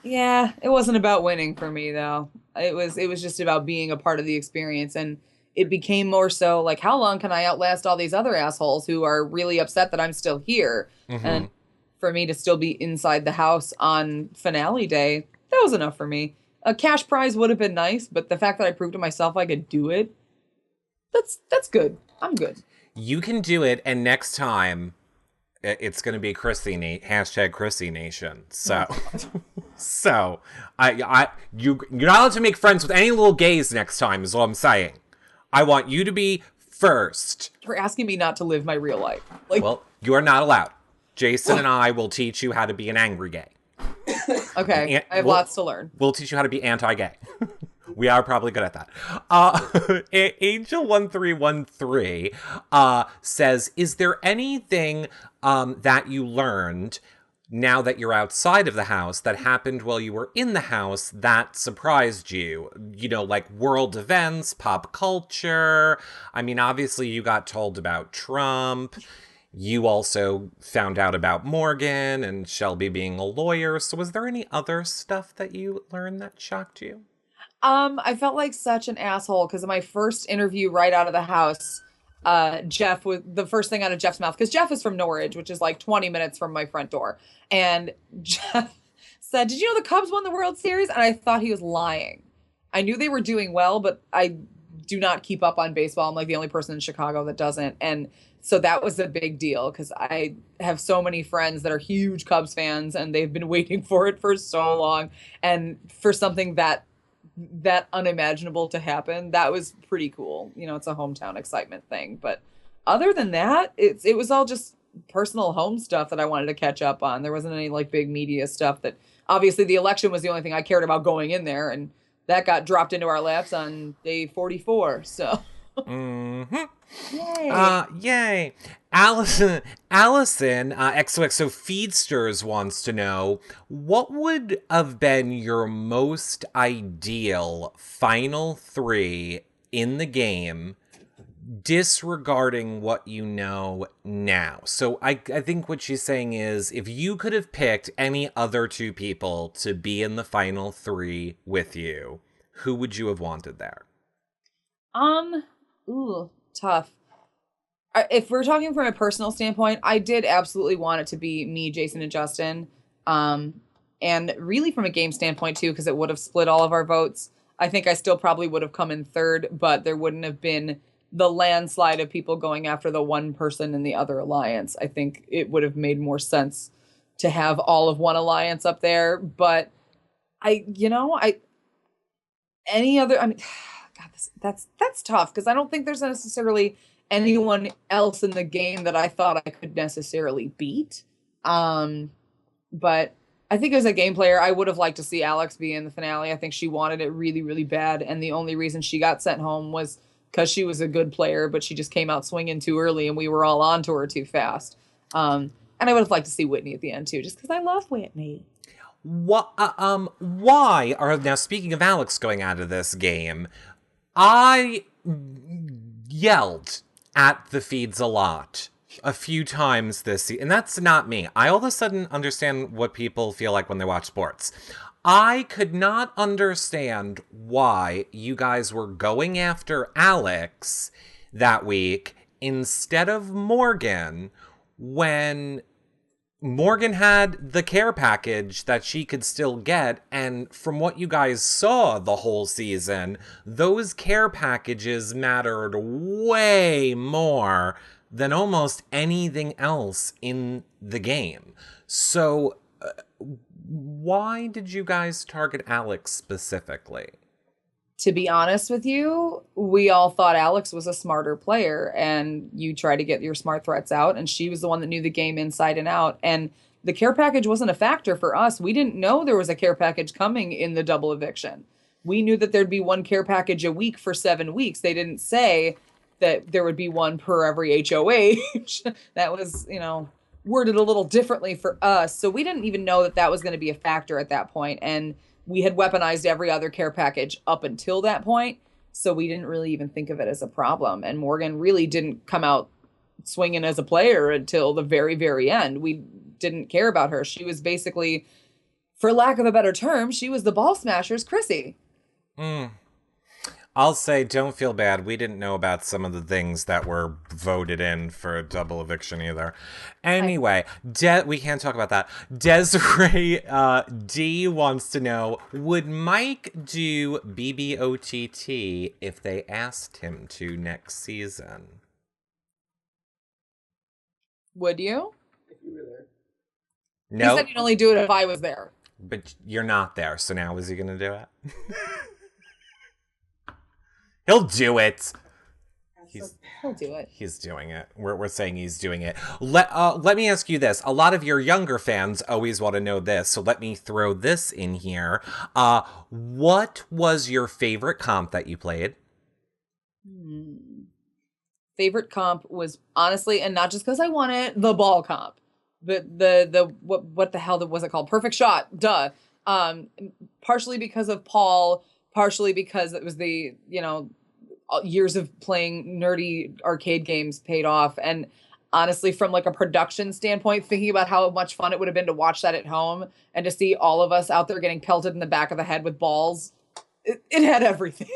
Yeah, it wasn't about winning for me, though. It was just about being a part of the experience. And it became more so like, how long can I outlast all these other assholes who are really upset that I'm still here? Mm-hmm. And for me to still be inside the house on finale day, that was enough for me. A cash prize would have been nice, but the fact that I proved to myself I could do it, that's good. I'm good.
You can do it, and next time it's going to be hashtag Kryssie Nation. So, you're not allowed to make friends with any little gays next time. Is what I'm saying. I want you to be first.
You're asking me not to live my real life.
Well, you are not allowed. Jason and I will teach you how to be an angry gay.
Okay, I have lots to learn.
We'll teach you how to be anti-gay. We are probably good at that. Angel1313 says, is there anything that you learned now that you're outside of the house that happened while you were in the house that surprised you? You know, like world events, pop culture. I mean, obviously you got told about Trump. You also found out about Morgan and Shelby being a lawyer. So was there any other stuff that you learned that shocked you?
I felt like such an asshole because in my first interview right out of the house, Jeff was the first thing out of Jeff's mouth, because Jeff is from Norwich, which is like 20 minutes from my front door. And Jeff said, did you know the Cubs won the World Series? And I thought he was lying. I knew they were doing well, but I do not keep up on baseball. I'm like the only person in Chicago that doesn't. And so that was a big deal because I have so many friends that are huge Cubs fans and they've been waiting for it for so long. And for something that unimaginable to happen, that was pretty cool. You know, it's a hometown excitement thing. But other than that, it was all just personal home stuff that I wanted to catch up on. There wasn't any like big media stuff. That obviously the election was the only thing I cared about going in there, and that got dropped into our laps on day 44. So
yay. Allison, XOXO Feedsters wants to know, what would have been your most ideal final three in the game, disregarding what you know now? So I think what she's saying is, if you could have picked any other two people to be in the final three with you, who would you have wanted there?
Tough. If we're talking from a personal standpoint, I did absolutely want it to be me, Jason, and Justin. And really from a game standpoint too, because it would have split all of our votes. I think I still probably would have come in third, but there wouldn't have been the landslide of people going after the one person in the other alliance. I think it would have made more sense to have all of one alliance up there. But any other, I mean, God, that's tough because I don't think there's necessarily anyone else in the game that I thought I could necessarily beat. But I think as a game player, I would have liked to see Alex be in the finale. I think she wanted it really, really bad. And the only reason she got sent home was because she was a good player, but she just came out swinging too early and we were all onto her too fast. And I would have liked to see Whitney at the end too, just because I love Whitney.
Why are, now speaking of Alex going out of this game, I yelled at the feeds a lot. A few times this season, and that's not me. I all of a sudden understand what people feel like when they watch sports. I could not understand why you guys were going after Alex that week instead of Morgan when Morgan had the care package that she could still get, and from what you guys saw the whole season, those care packages mattered way more than almost anything else in the game. So, why did you guys target Alex specifically?
To be honest with you, we all thought Alex was a smarter player, and you try to get your smart threats out, and she was the one that knew the game inside and out. And the care package wasn't a factor for us. We didn't know there was a care package coming in the double eviction. We knew that there'd be one care package a week for 7 weeks. They didn't say that there would be one per every HOH. That was, worded a little differently for us. So we didn't even know that that was going to be a factor at that point. And we had weaponized every other care package up until that point. So we didn't really even think of it as a problem. And Morgan really didn't come out swinging as a player until the very, very end. We didn't care about her. She was basically, for lack of a better term, she was the ball smasher's Kryssie.
I'll say, don't feel bad. We didn't know about some of the things that were voted in for a double eviction either. Anyway, we can't talk about that. Desiree D wants to know, would Mike do BBOTT if they asked him to next season?
Would you?
If you were there.
No.
He said he'd only do it if I was there.
But you're not there, so now is he going to do it? He'll do it.
He'll do it.
He's doing it. We're saying he's doing it. Let me ask you this. A lot of your younger fans always want to know this, so let me throw this in here. What was your favorite comp that you played?
Favorite comp was honestly, and not just because I won it, the ball comp. But the what the hell was it called? Perfect shot. Duh. Partially because of Paul, partially because it was the, years of playing nerdy arcade games paid off. And honestly, from like a production standpoint, thinking about how much fun it would have been to watch that at home and to see all of us out there getting pelted in the back of the head with balls, it had everything.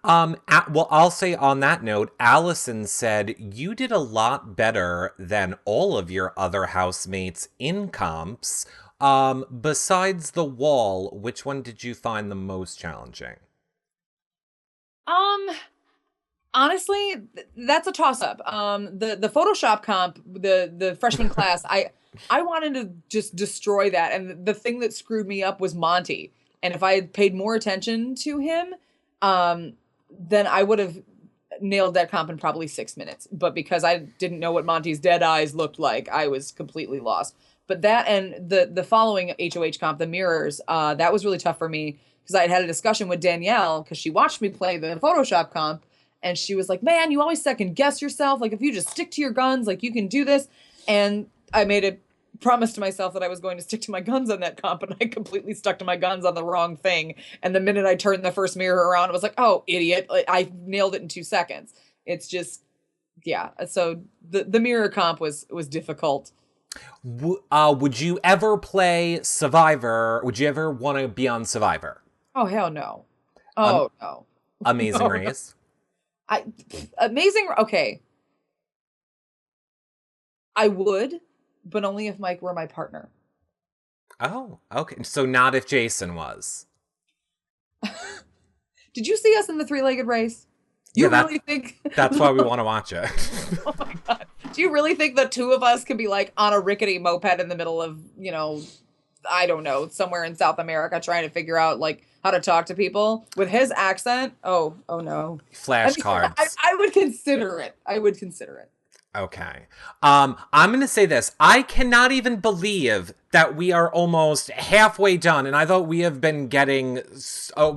Well, I'll say on that note, Allison said you did a lot better than all of your other housemates in comps. Besides the wall, which one did you find the most challenging?
Honestly, that's a toss-up. The Photoshop comp, the freshman class, I wanted to just destroy that. And the thing that screwed me up was Monty. And if I had paid more attention to him, then I would have nailed that comp in probably 6 minutes. But because I didn't know what Monty's dead eyes looked like, I was completely lost. But that and the following HOH comp, the mirrors, that was really tough for me because I had a discussion with Danielle because she watched me play the Photoshop comp and she was like, man, you always second guess yourself. Like if you just stick to your guns, like you can do this. And I made a promise to myself that I was going to stick to my guns on that comp, and I completely stuck to my guns on the wrong thing. And the minute I turned the first mirror around, I was like, oh, idiot. Like, I nailed it in 2 seconds. It's just, yeah. So the mirror comp was difficult.
Would you ever play Survivor? Would you ever want to be on Survivor?
Oh, hell no. Oh, no.
Amazing Race?
Amazing. Okay. I would, but only if Mike were my partner.
Oh, okay. So not if Jason was.
Did you see us in the 3-legged race? You really think
that's why we want to watch it.
Oh my God. Do you really think the two of us could be like on a rickety moped in the middle of, you know, I don't know, somewhere in South America trying to figure out like how to talk to people with his accent? Oh no.
Flashcards.
I would consider it. I would consider it.
Okay. I'm going to say this. I cannot even believe that we are almost halfway done, and I thought we have been getting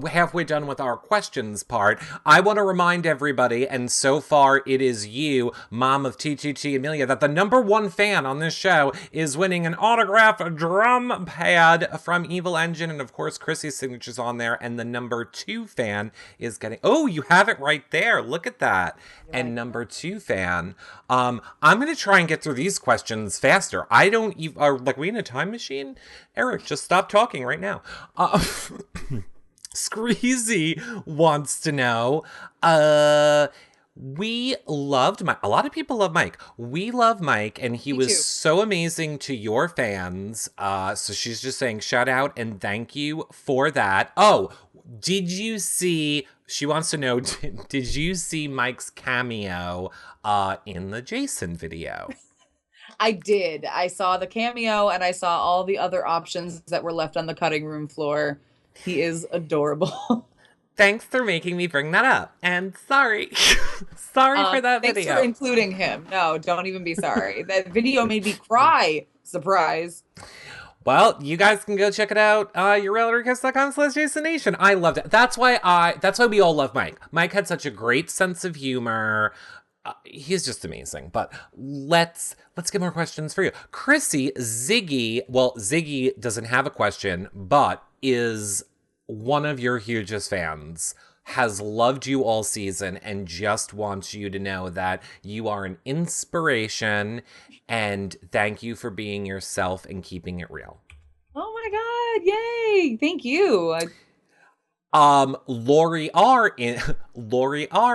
halfway done with our questions part. I want to remind everybody, and so far it is you, mom of TTT Amelia, that the #1 fan on this show is winning an autographed drum pad from Evil Engine, and of course Kryssie's signature's on there, and the #2 fan is getting... Oh, you have it right there. Look at that. And #2 fan... I'm going to try and get through these questions faster. I don't even... Are we in a time machine? Eric, just stop talking right now. Screezy wants to know, we loved Mike. A lot of people love Mike. We love Mike, and he was so amazing to your fans. So she's just saying shout out and thank you for that. Oh, did you see... She wants to know, did you see Mike's cameo in the Jason video?
I did. I saw the cameo and I saw all the other options that were left on the cutting room floor. He is adorable.
Thanks for making me bring that up. And sorry. Sorry for that video.
Thanks for including him. No, don't even be sorry. That video made me cry. Surprise.
Well, you guys can go check it out. YourRealtorKiss.com/JasonNation. I loved it. That's why we all love Mike. Mike had such a great sense of humor. He's just amazing. But let's get more questions for you. Kryssie, Ziggy doesn't have a question, but is one of your hugest fans, has loved you all season, and just wants you to know that you are an inspiration, and thank you for being yourself and keeping it real.
Oh my God. Yay. Thank you.
Lori R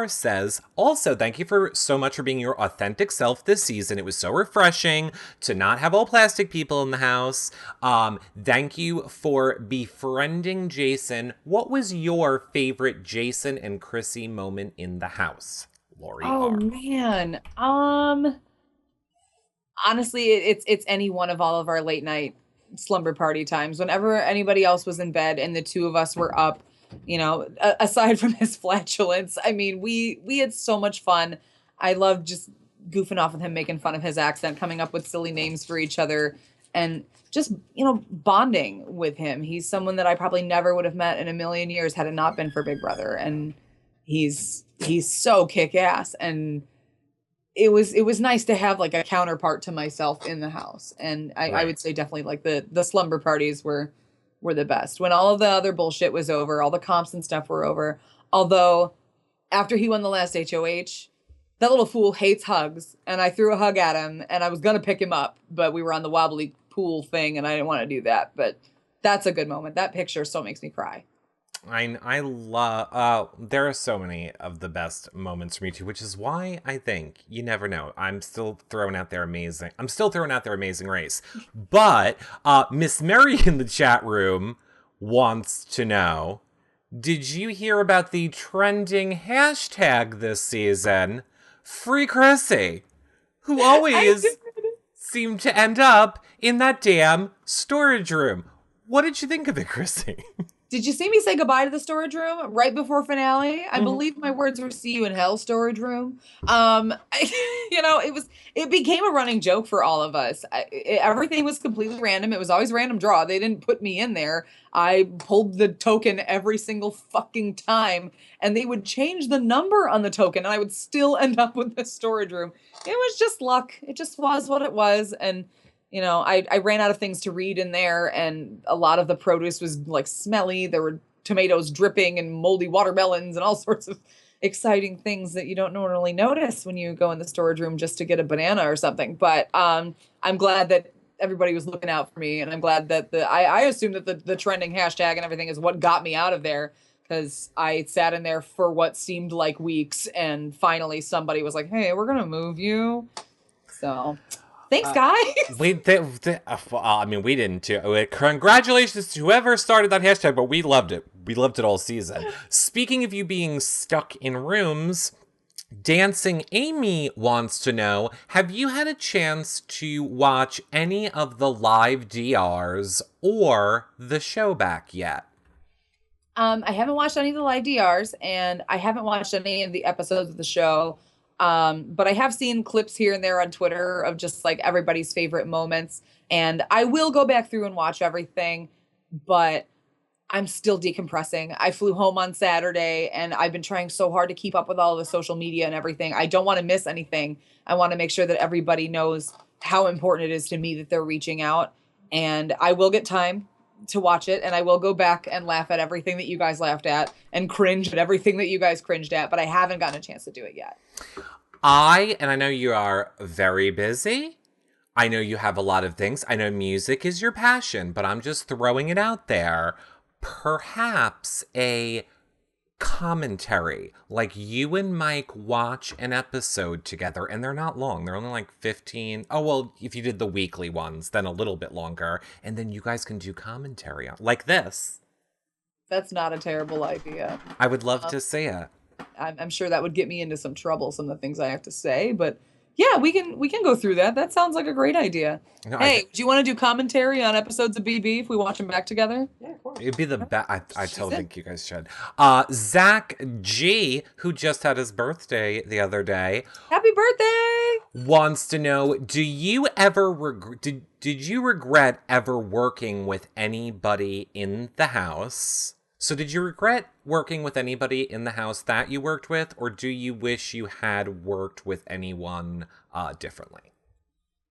says, also, thank you for so much for being your authentic self this season. It was so refreshing to not have all plastic people in the house. Thank you for befriending Jason. What was your favorite Jason and Kryssie moment in the house? Lori R.
Oh man. Honestly, it's any one of all of our late night slumber party times. Whenever anybody else was in bed and the two of us were up, you know, aside from his flatulence, I mean, we had so much fun. I loved just goofing off with him, making fun of his accent, coming up with silly names for each other, and just, you know, bonding with him. He's someone that I probably never would have met in a million years had it not been for Big Brother. And he's so kick-ass. And it was nice to have like a counterpart to myself in the house. And I would say definitely like the slumber parties were the best. When all of the other bullshit was over, all the comps and stuff were over. Although after he won the last HOH, that little fool hates hugs, and I threw a hug at him, and I was going to pick him up, but we were on the wobbly pool thing, and I didn't want to do that. But that's a good moment. That picture still makes me cry.
I love, there are so many of the best moments for me too, which is why I think, you never know, I'm still throwing out their amazing race. But Miss Mary in the chat room wants to know, did you hear about the trending hashtag this season? Free Kryssie, who always seemed to end up in that damn storage room. What did you think of it, Kryssie?
Did you see me say goodbye to the storage room right before finale? I believe my words were "see you in hell, storage room." It became a running joke for all of us. Everything was completely random. It was always random draw. They didn't put me in there. I pulled the token every single fucking time, and they would change the number on the token, and I would still end up with the storage room. It was just luck. It just was what it was, and you know, I ran out of things to read in there, and a lot of the produce was like smelly. There were tomatoes dripping and moldy watermelons and all sorts of exciting things that you don't normally notice when you go in the storage room just to get a banana or something. But I'm glad that everybody was looking out for me, and I'm glad that I assume that the trending hashtag and everything is what got me out of there, because I sat in there for what seemed like weeks, and finally somebody was like, "Hey, we're gonna move you." So Thanks, guys.
I mean, we didn't too. Congratulations to whoever started that hashtag, but we loved it. We loved it all season. Speaking of you being stuck in rooms, Dancing Amy wants to know, have you had a chance to watch any of the live DRs or the show back yet?
I haven't watched any of the live DRs, and I haven't watched any of the episodes of the show. But I have seen clips here and there on Twitter of just like everybody's favorite moments. And I will go back through and watch everything, but I'm still decompressing. I flew home on Saturday and I've been trying so hard to keep up with all the social media and everything. I don't want to miss anything. I want to make sure that everybody knows how important it is to me that they're reaching out. And I will get time to watch it, and I will go back and laugh at everything that you guys laughed at and cringe at everything that you guys cringed at, but I haven't gotten a chance to do it yet.
And I know you are very busy. I know you have a lot of things. I know music is your passion, but I'm just throwing it out there. Perhaps a commentary, like you and Mike watch an episode together, and they're not long. They're only like 15. Oh, well, if you did the weekly ones, then a little bit longer. And then you guys can do commentary on like this.
That's not a terrible idea.
I would love to see it.
I'm sure that would get me into some trouble, some of the things I have to say, but yeah, we can go through that. That sounds like a great idea. No, hey, do you want to do commentary on episodes of BB if we watch them back together?
Yeah, of course.
It'd be the best. I totally think you guys should. Zach G, who just had his birthday the other day.
Happy birthday!
Wants to know, do you ever did you regret ever working with anybody in the house? So did you regret working with anybody in the house that you worked with, or do you wish you had worked with anyone differently?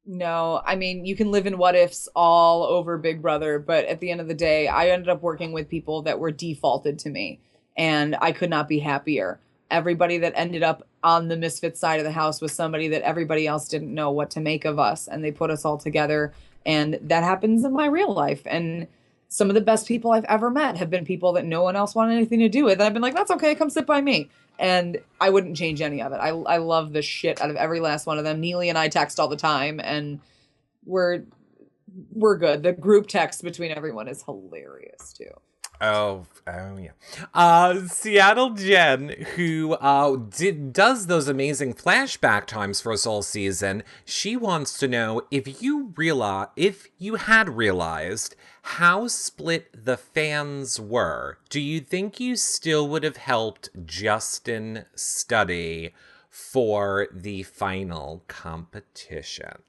No, I mean, you can live in what ifs all over Big Brother, but at the end of the day, I ended up working with people that were defaulted to me, and I could not be happier. Everybody that ended up on the Misfits side of the house was somebody that everybody else didn't know what to make of us, and they put us all together, and that happens in my real life. And some of the best people I've ever met have been people that no one else wanted anything to do with. And I've been like, that's okay, come sit by me. And I wouldn't change any of it. I love the shit out of every last one of them. Neely and I text all the time, and we're good. The group text between everyone is hilarious too.
Oh yeah. Seattle Jen, who does those amazing flashback times for us all season, she wants to know if you had realized how split the fans were, do you think you still would have helped Justin study for the final competition?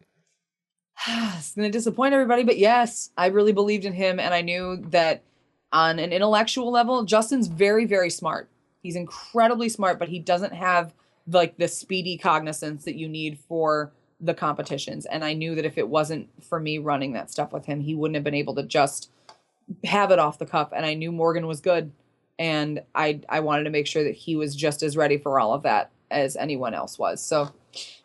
It's going to disappoint everybody, but yes, I really believed in him, and I knew that on an intellectual level, Justin's very, very smart. He's incredibly smart, but he doesn't have like the speedy cognizance that you need for the competitions. And I knew that if it wasn't for me running that stuff with him, he wouldn't have been able to just have it off the cuff. And I knew Morgan was good. And I wanted to make sure that he was just as ready for all of that as anyone else was. So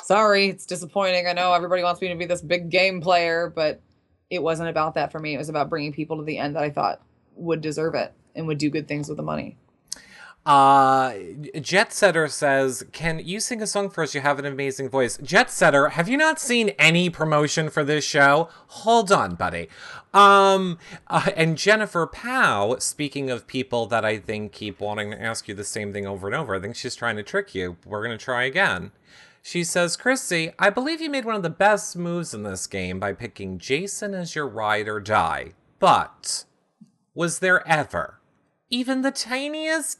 sorry, it's disappointing. I know everybody wants me to be this big game player, but it wasn't about that for me. It was about bringing people to the end that I thought would deserve it and would do good things with the money.
Jet Setter says, can you sing a song for us? You have an amazing voice. Jet Setter, have you not seen any promotion for this show? Hold on, buddy. And Jennifer Powell, speaking of people that I think keep wanting to ask you the same thing over and over, I think she's trying to trick you. We're going to try again. She says, Kryssie, I believe you made one of the best moves in this game by picking Jason as your ride or die. But was there ever even the tiniest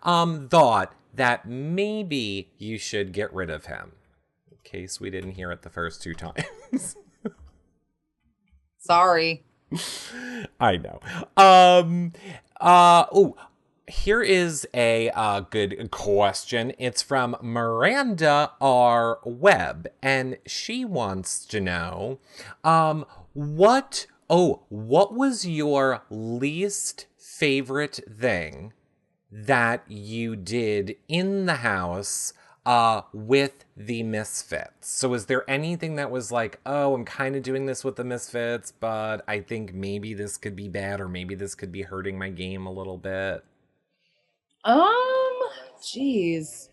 thought that maybe you should get rid of him? In case we didn't hear it the first two times.
Sorry.
I know. Here is a good question. It's from Miranda R. Webb, and she wants to know, what was your least favorite thing that you did in the house with the Misfits? So is there anything that was like, oh, I'm kind of doing this with the Misfits, but I think maybe this could be bad, or maybe this could be hurting my game a little bit?
Geez.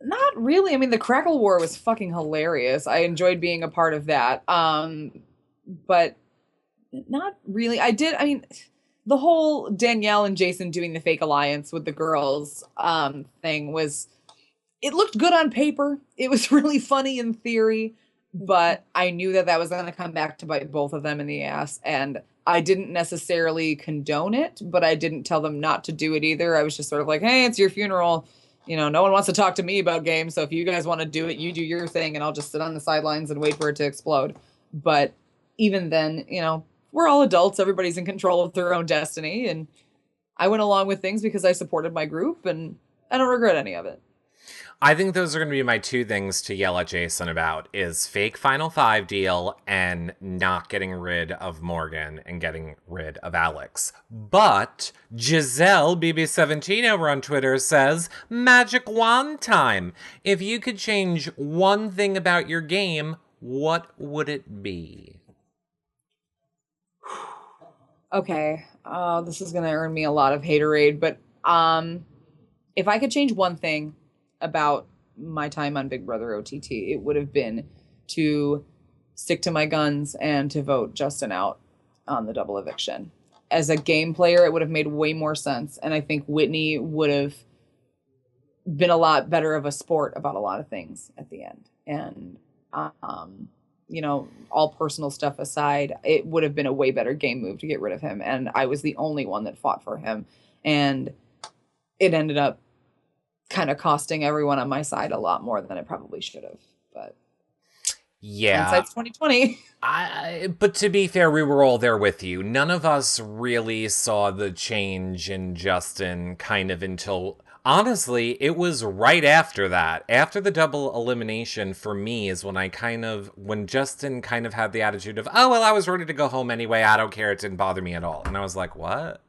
Not really. I mean, the Crackle War was fucking hilarious. I enjoyed being a part of that. But not really. I mean, the whole Danielle and Jason doing the fake alliance with the girls thing was, it looked good on paper. It was really funny in theory, but I knew that that was going to come back to bite both of them in the ass. And I didn't necessarily condone it, but I didn't tell them not to do it either. I was just sort of like, hey, it's your funeral. You know, no one wants to talk to me about games. So if you guys want to do it, you do your thing and I'll just sit on the sidelines and wait for it to explode. But even then, you know, we're all adults. Everybody's in control of their own destiny. And I went along with things because I supported my group and I don't regret any of it.
I think those are going to be my two things to yell at Jason about is fake Final Five deal and not getting rid of Morgan and getting rid of Alex. But Giselle BB17 over on Twitter says, magic wand time. If you could change one thing about your game, what would it be?
Okay. This is going to earn me a lot of haterade, but if I could change one thing about my time on Big Brother OTT, it would have been to stick to my guns and to vote Justin out on the double eviction. As a game player, it would have made way more sense. And I think Whitney would have been a lot better of a sport about a lot of things at the end. And, you know, all personal stuff aside, it would have been a way better game move to get rid of him. And I was the only one that fought for him. And it ended up kind of costing everyone on my side a lot more than it probably should have. But
yeah,
hindsight's 2020.
But to be fair, we were all there with you. None of us really saw the change in Justin kind of until, honestly, it was right after that. After the double elimination for me is when when Justin kind of had the attitude of, oh, well, I was ready to go home anyway. I don't care. It didn't bother me at all. And I was like, what?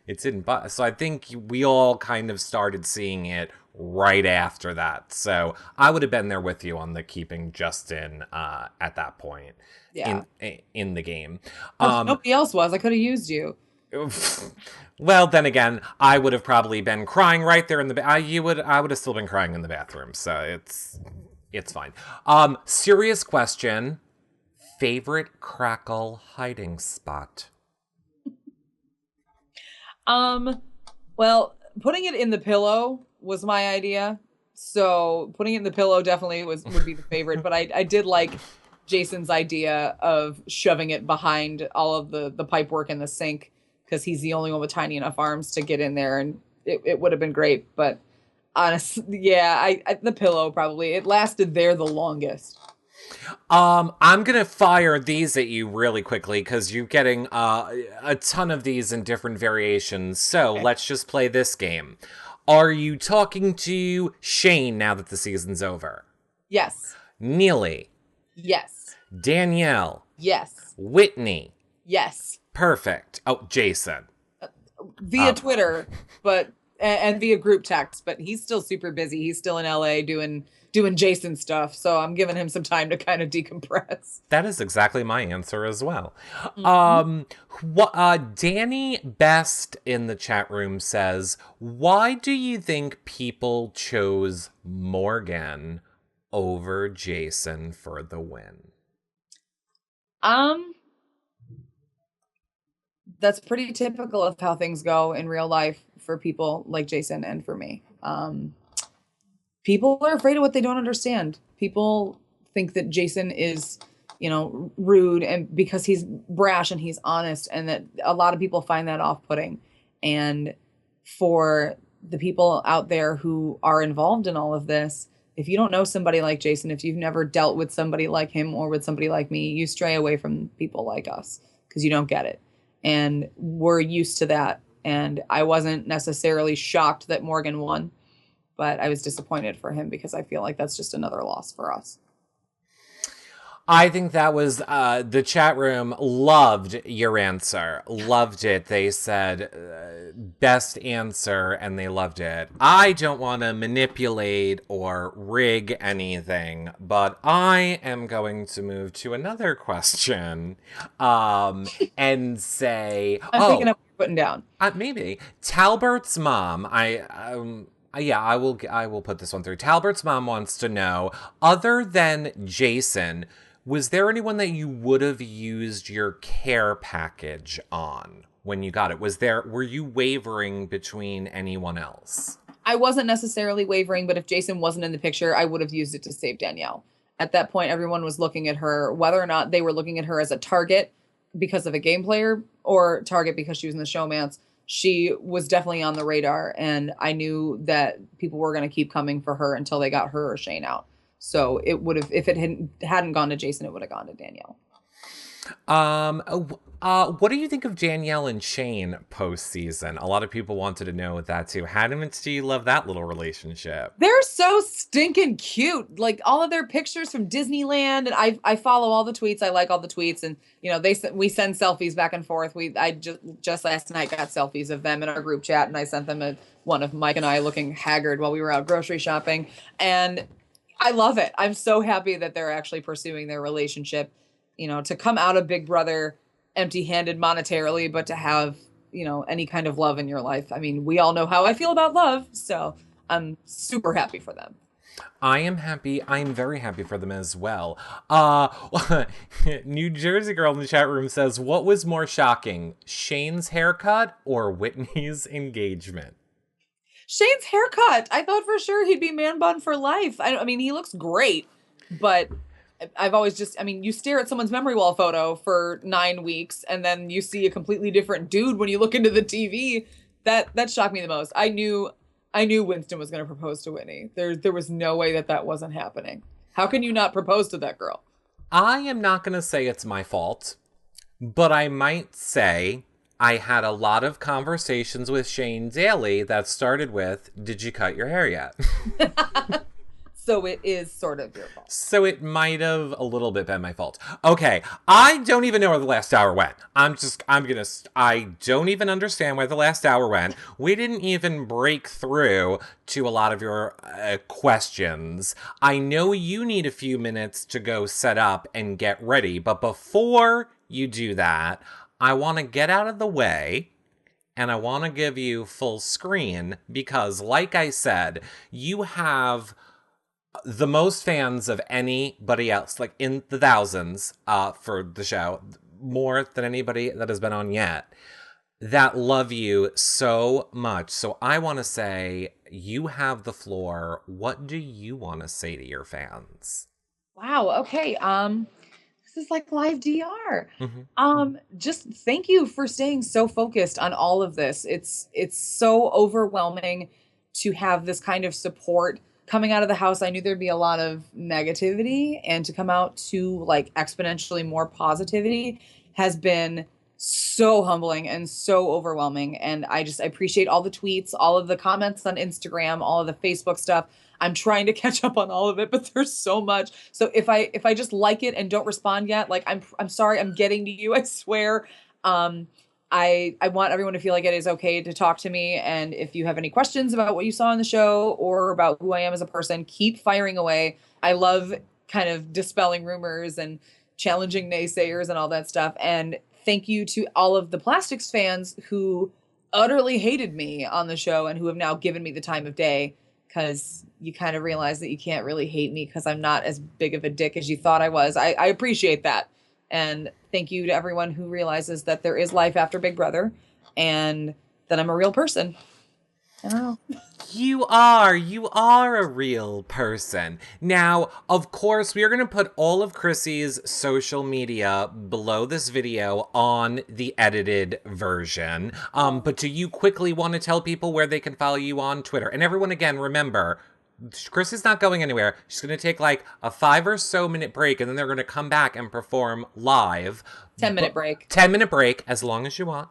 It didn't. So I think we all kind of started seeing it right after that. So I would have been there with you on the keeping Justin at that point in the game.
Nobody else was. I could have used you.
Well, then again, I would have probably been crying right there in the I would have still been crying in the bathroom. So it's fine. Serious question. Favorite Crackle hiding spot?
Well, putting it in the pillow was my idea. So putting it in the pillow definitely would be the favorite. But I did like Jason's idea of shoving it behind all of the pipe work in the sink because he's the only one with tiny enough arms to get in there, and it would have been great. But honestly, yeah, the pillow probably. It lasted there the longest.
I'm gonna fire these at you really quickly because you're getting a ton of these in different variations. So let's just play this game. Are you talking to Shane now that the season's over?
Yes.
Neely?
Yes.
Danielle?
Yes.
Whitney?
Yes.
Perfect. Oh, Jason.
Via Twitter, but and via group text, but he's still super busy. He's still in LA doing Jason stuff, so I'm giving him some time to kind of decompress.
That is exactly my answer as well.
Mm-hmm.
Danny Best in the chat room says, why do you think people chose Morgan over Jason for the win?
That's pretty typical of how things go in real life for people like Jason and for me. People are afraid of what they don't understand. People think that Jason is, you know, rude and because he's brash and he's honest, and that a lot of people find that off-putting. And for the people out there who are involved in all of this, if you don't know somebody like Jason, if you've never dealt with somebody like him or with somebody like me, you stray away from people like us because you don't get it. And we're used to that. And I wasn't necessarily shocked that Morgan won, but I was disappointed for him because I feel like that's just another loss for us.
I think that was, the chat room loved your answer. Loved it. They said, best answer, and they loved it. I don't want to manipulate or rig anything, but I am going to move to another question, and say,
I'm picking up what you're putting down.
Maybe. Talbert's mom, Yeah, I will put this one through. Talbert's mom wants to know, other than Jason, was there anyone that you would have used your care package on when you got it? Were you wavering between anyone else?
I wasn't necessarily wavering, but if Jason wasn't in the picture, I would have used it to save Danielle. At that point, everyone was looking at her, whether or not they were looking at her as a target because of a game player or target because she was in the showmance. She was definitely on the radar, and I knew that people were going to keep coming for her until they got her or Shane out. So it would have, if it hadn't gone to Jason, it would have gone to Danielle.
What do you think of Danielle and Shane postseason? A lot of people wanted to know that too. How much do you love that little relationship?
They're so stinking cute. Like all of their pictures from Disneyland, and I follow all the tweets. I like all the tweets, and you know we send selfies back and forth. I just last night got selfies of them in our group chat, and I sent them one of Mike and I looking haggard while we were out grocery shopping, and I love it. I'm so happy that they're actually pursuing their relationship. You know, to come out of Big Brother empty-handed monetarily, but to have, you know, any kind of love in your life. I mean, we all know how I feel about love, so I'm super happy for them.
I am happy. I am very happy for them as well. New Jersey girl in the chat room says, what was more shocking, Shane's haircut or Whitney's engagement?
Shane's haircut. I thought for sure he'd be man bun for life. I mean, he looks great, but I've always you stare at someone's memory wall photo for 9 weeks and then you see a completely different dude when you look into the TV. That shocked me the most. I knew Winston was going to propose to Whitney. There was no way that wasn't happening. How can you not propose to that girl?
I am not going to say it's my fault, but I might say I had a lot of conversations with Shane daily that started with, did you cut your hair yet?
So it is sort of your fault.
So it might have a little bit been my fault. Okay, I don't even know where the last hour went. I don't even understand where the last hour went. We didn't even break through to a lot of your questions. I know you need a few minutes to go set up and get ready, but before you do that, I want to get out of the way. And I want to give you full screen because, like I said, you have the most fans of anybody else, like in the thousands for the show, more than anybody that has been on yet, that love you so much. So I want to say, you have the floor. What do you want to say to your fans?
Wow. Okay. This is like live DR. Just thank you for staying so focused on all of this. It's so overwhelming to have this kind of support. Coming out of the house, I knew there'd be a lot of negativity, and to come out to like exponentially more positivity has been so humbling and so overwhelming. And I appreciate all the tweets, all of the comments on Instagram, all of the Facebook stuff. I'm trying to catch up on all of it, but there's so much. So if I just like it and don't respond yet, like I'm sorry, I'm getting to you, I swear. I want everyone to feel like it is okay to talk to me. And if you have any questions about what you saw on the show or about who I am as a person, keep firing away. I love kind of dispelling rumors and challenging naysayers and all that stuff. And thank you to all of the Plastics fans who utterly hated me on the show and who have now given me the time of day, because you kind of realize that you can't really hate me because I'm not as big of a dick as you thought I was. I appreciate that. And thank you to everyone who realizes that there is life after Big Brother and that I'm a real person. I don't know.
You are a real person. Now, of course, we are going to put all of Kryssie's social media below this video on the edited version. But do you quickly want to tell people where they can follow you on Twitter? And everyone, again, remember, Kryssie's not going anywhere. She's going to take like a 5 or so minute break, and then they're going to come back and perform live.
10-minute break.
10-minute break, as long as you want.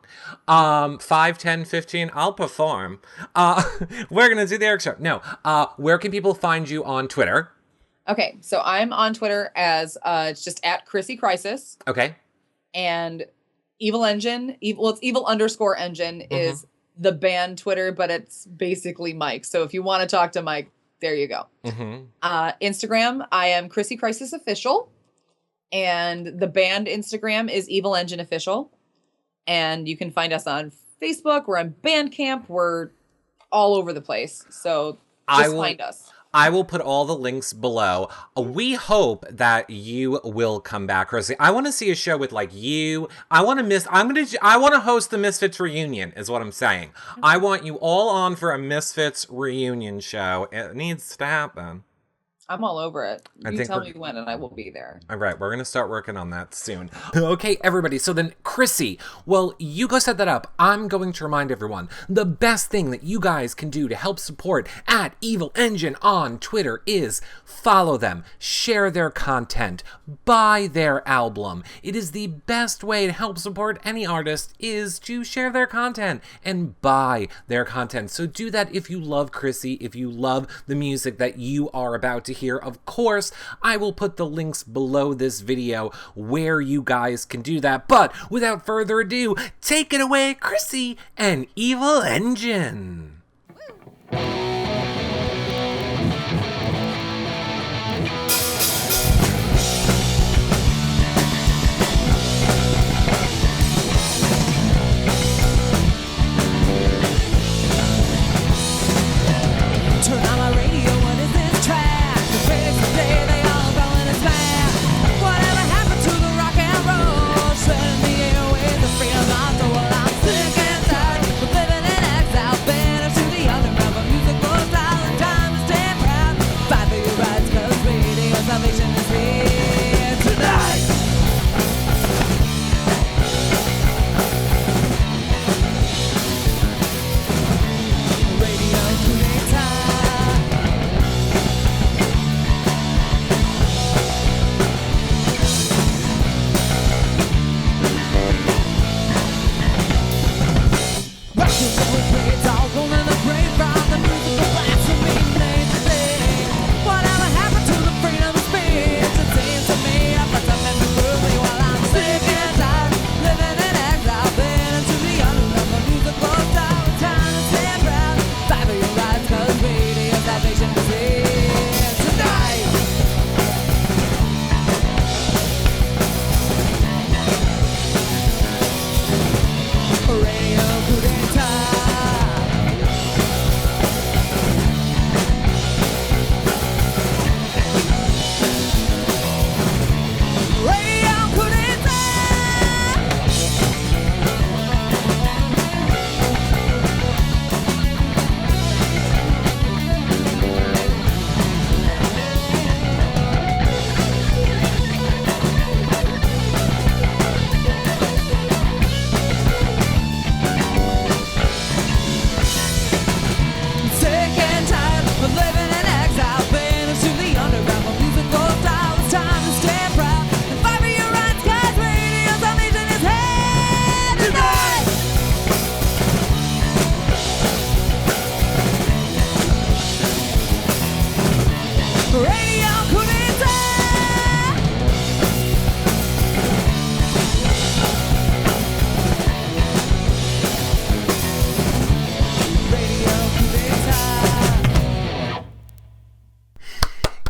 5, 10, 15, I'll perform. We're going to do the Eric show. No. Where can people find you on Twitter?
Okay, so I'm on Twitter as, it's just at Kryssie Crisis.
Okay.
And Evil Engine, it's Evil_Engine is the band Twitter, but it's basically Mike. So if you want to talk to Mike, there you go. Instagram, I am Kryssie Crisis Official. And the band Instagram is Evil Engine Official. And you can find us on Facebook. We're on Bandcamp. We're all over the place. So just find us.
I will put all the links below. We hope that you will come back, Kryssie. I want to see a show with like you. I want to host the Misfits reunion is what I'm saying. I want you all on for a Misfits reunion show. It needs to happen.
I'm all over it. You tell me when and I will be there.
All right, we're going to start working on that soon. Okay, everybody. So then, Kryssie, well, you go set that up. I'm going to remind everyone, the best thing that you guys can do to help support at Evil Engine on Twitter is follow them, share their content, buy their album. It is the best way to help support any artist is to share their content and buy their content. So do that if you love Kryssie, if you love the music that you are about to hear. Of course, I will put the links below this video where you guys can do that. But without further ado, take it away, Kryssie and Evil Engine.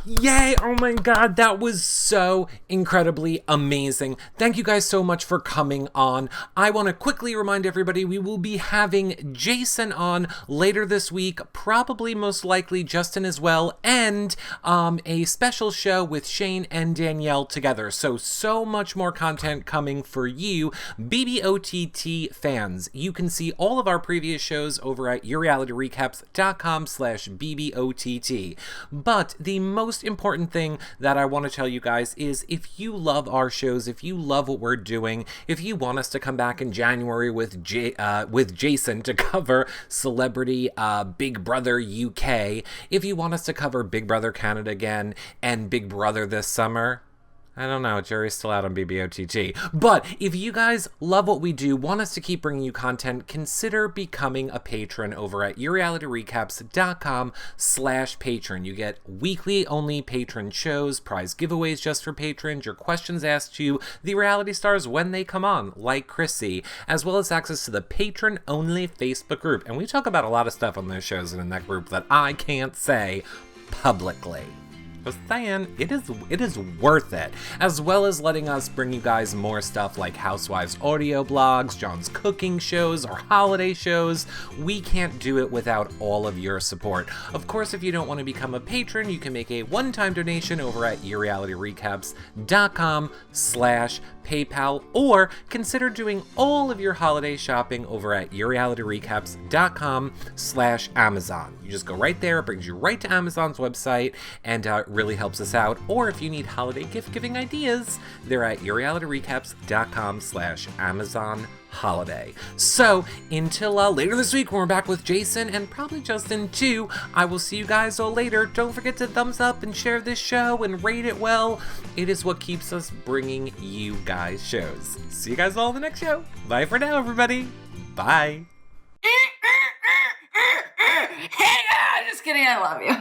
Yay! Oh my god, that was so incredibly amazing. Thank you guys so much for coming on. I want to quickly remind everybody we will be having Jason on later this week, probably most likely Justin as well, and a special show with Shane and Danielle together. So much more content coming for you, BBOTT fans. You can see all of our previous shows over at yourrealityrecaps.com/BBOTT. But the most important thing that I want to tell you guys is if you love our shows, if you love what we're doing, if you want us to come back in January with Jason to cover Celebrity Big Brother UK, if you want us to cover Big Brother Canada again and Big Brother this summer, I don't know, jury's still out on BBOTT. But if you guys love what we do, want us to keep bringing you content, consider becoming a patron over at yourrealityrecaps.com/patron. You get weekly only patron shows, prize giveaways just for patrons, your questions asked to the reality stars when they come on, like Kryssie, as well as access to the patron only Facebook group. And we talk about a lot of stuff on those shows and in that group that I can't say publicly. Just saying, it is worth it. As well as letting us bring you guys more stuff like Housewives audio blogs, John's cooking shows, or holiday shows. We can't do it without all of your support. Of course, if you don't want to become a patron, you can make a one-time donation over at yourrealityrecaps.com/PayPal, or consider doing all of your holiday shopping over at yourrealityrecaps.com/Amazon. You just go right there, it brings you right to Amazon's website, and it really helps us out. Or if you need holiday gift giving ideas, they're at yourrealityrecaps.com/Amazon holiday. So until later this week when we're back with Jason and probably Justin too, I will see you guys all later. Don't forget to thumbs up and share this show and rate it well. It is what keeps us bringing you guys shows. See you guys all in the next show. Bye for now, everybody. Bye.
Hey, just kidding, I love you.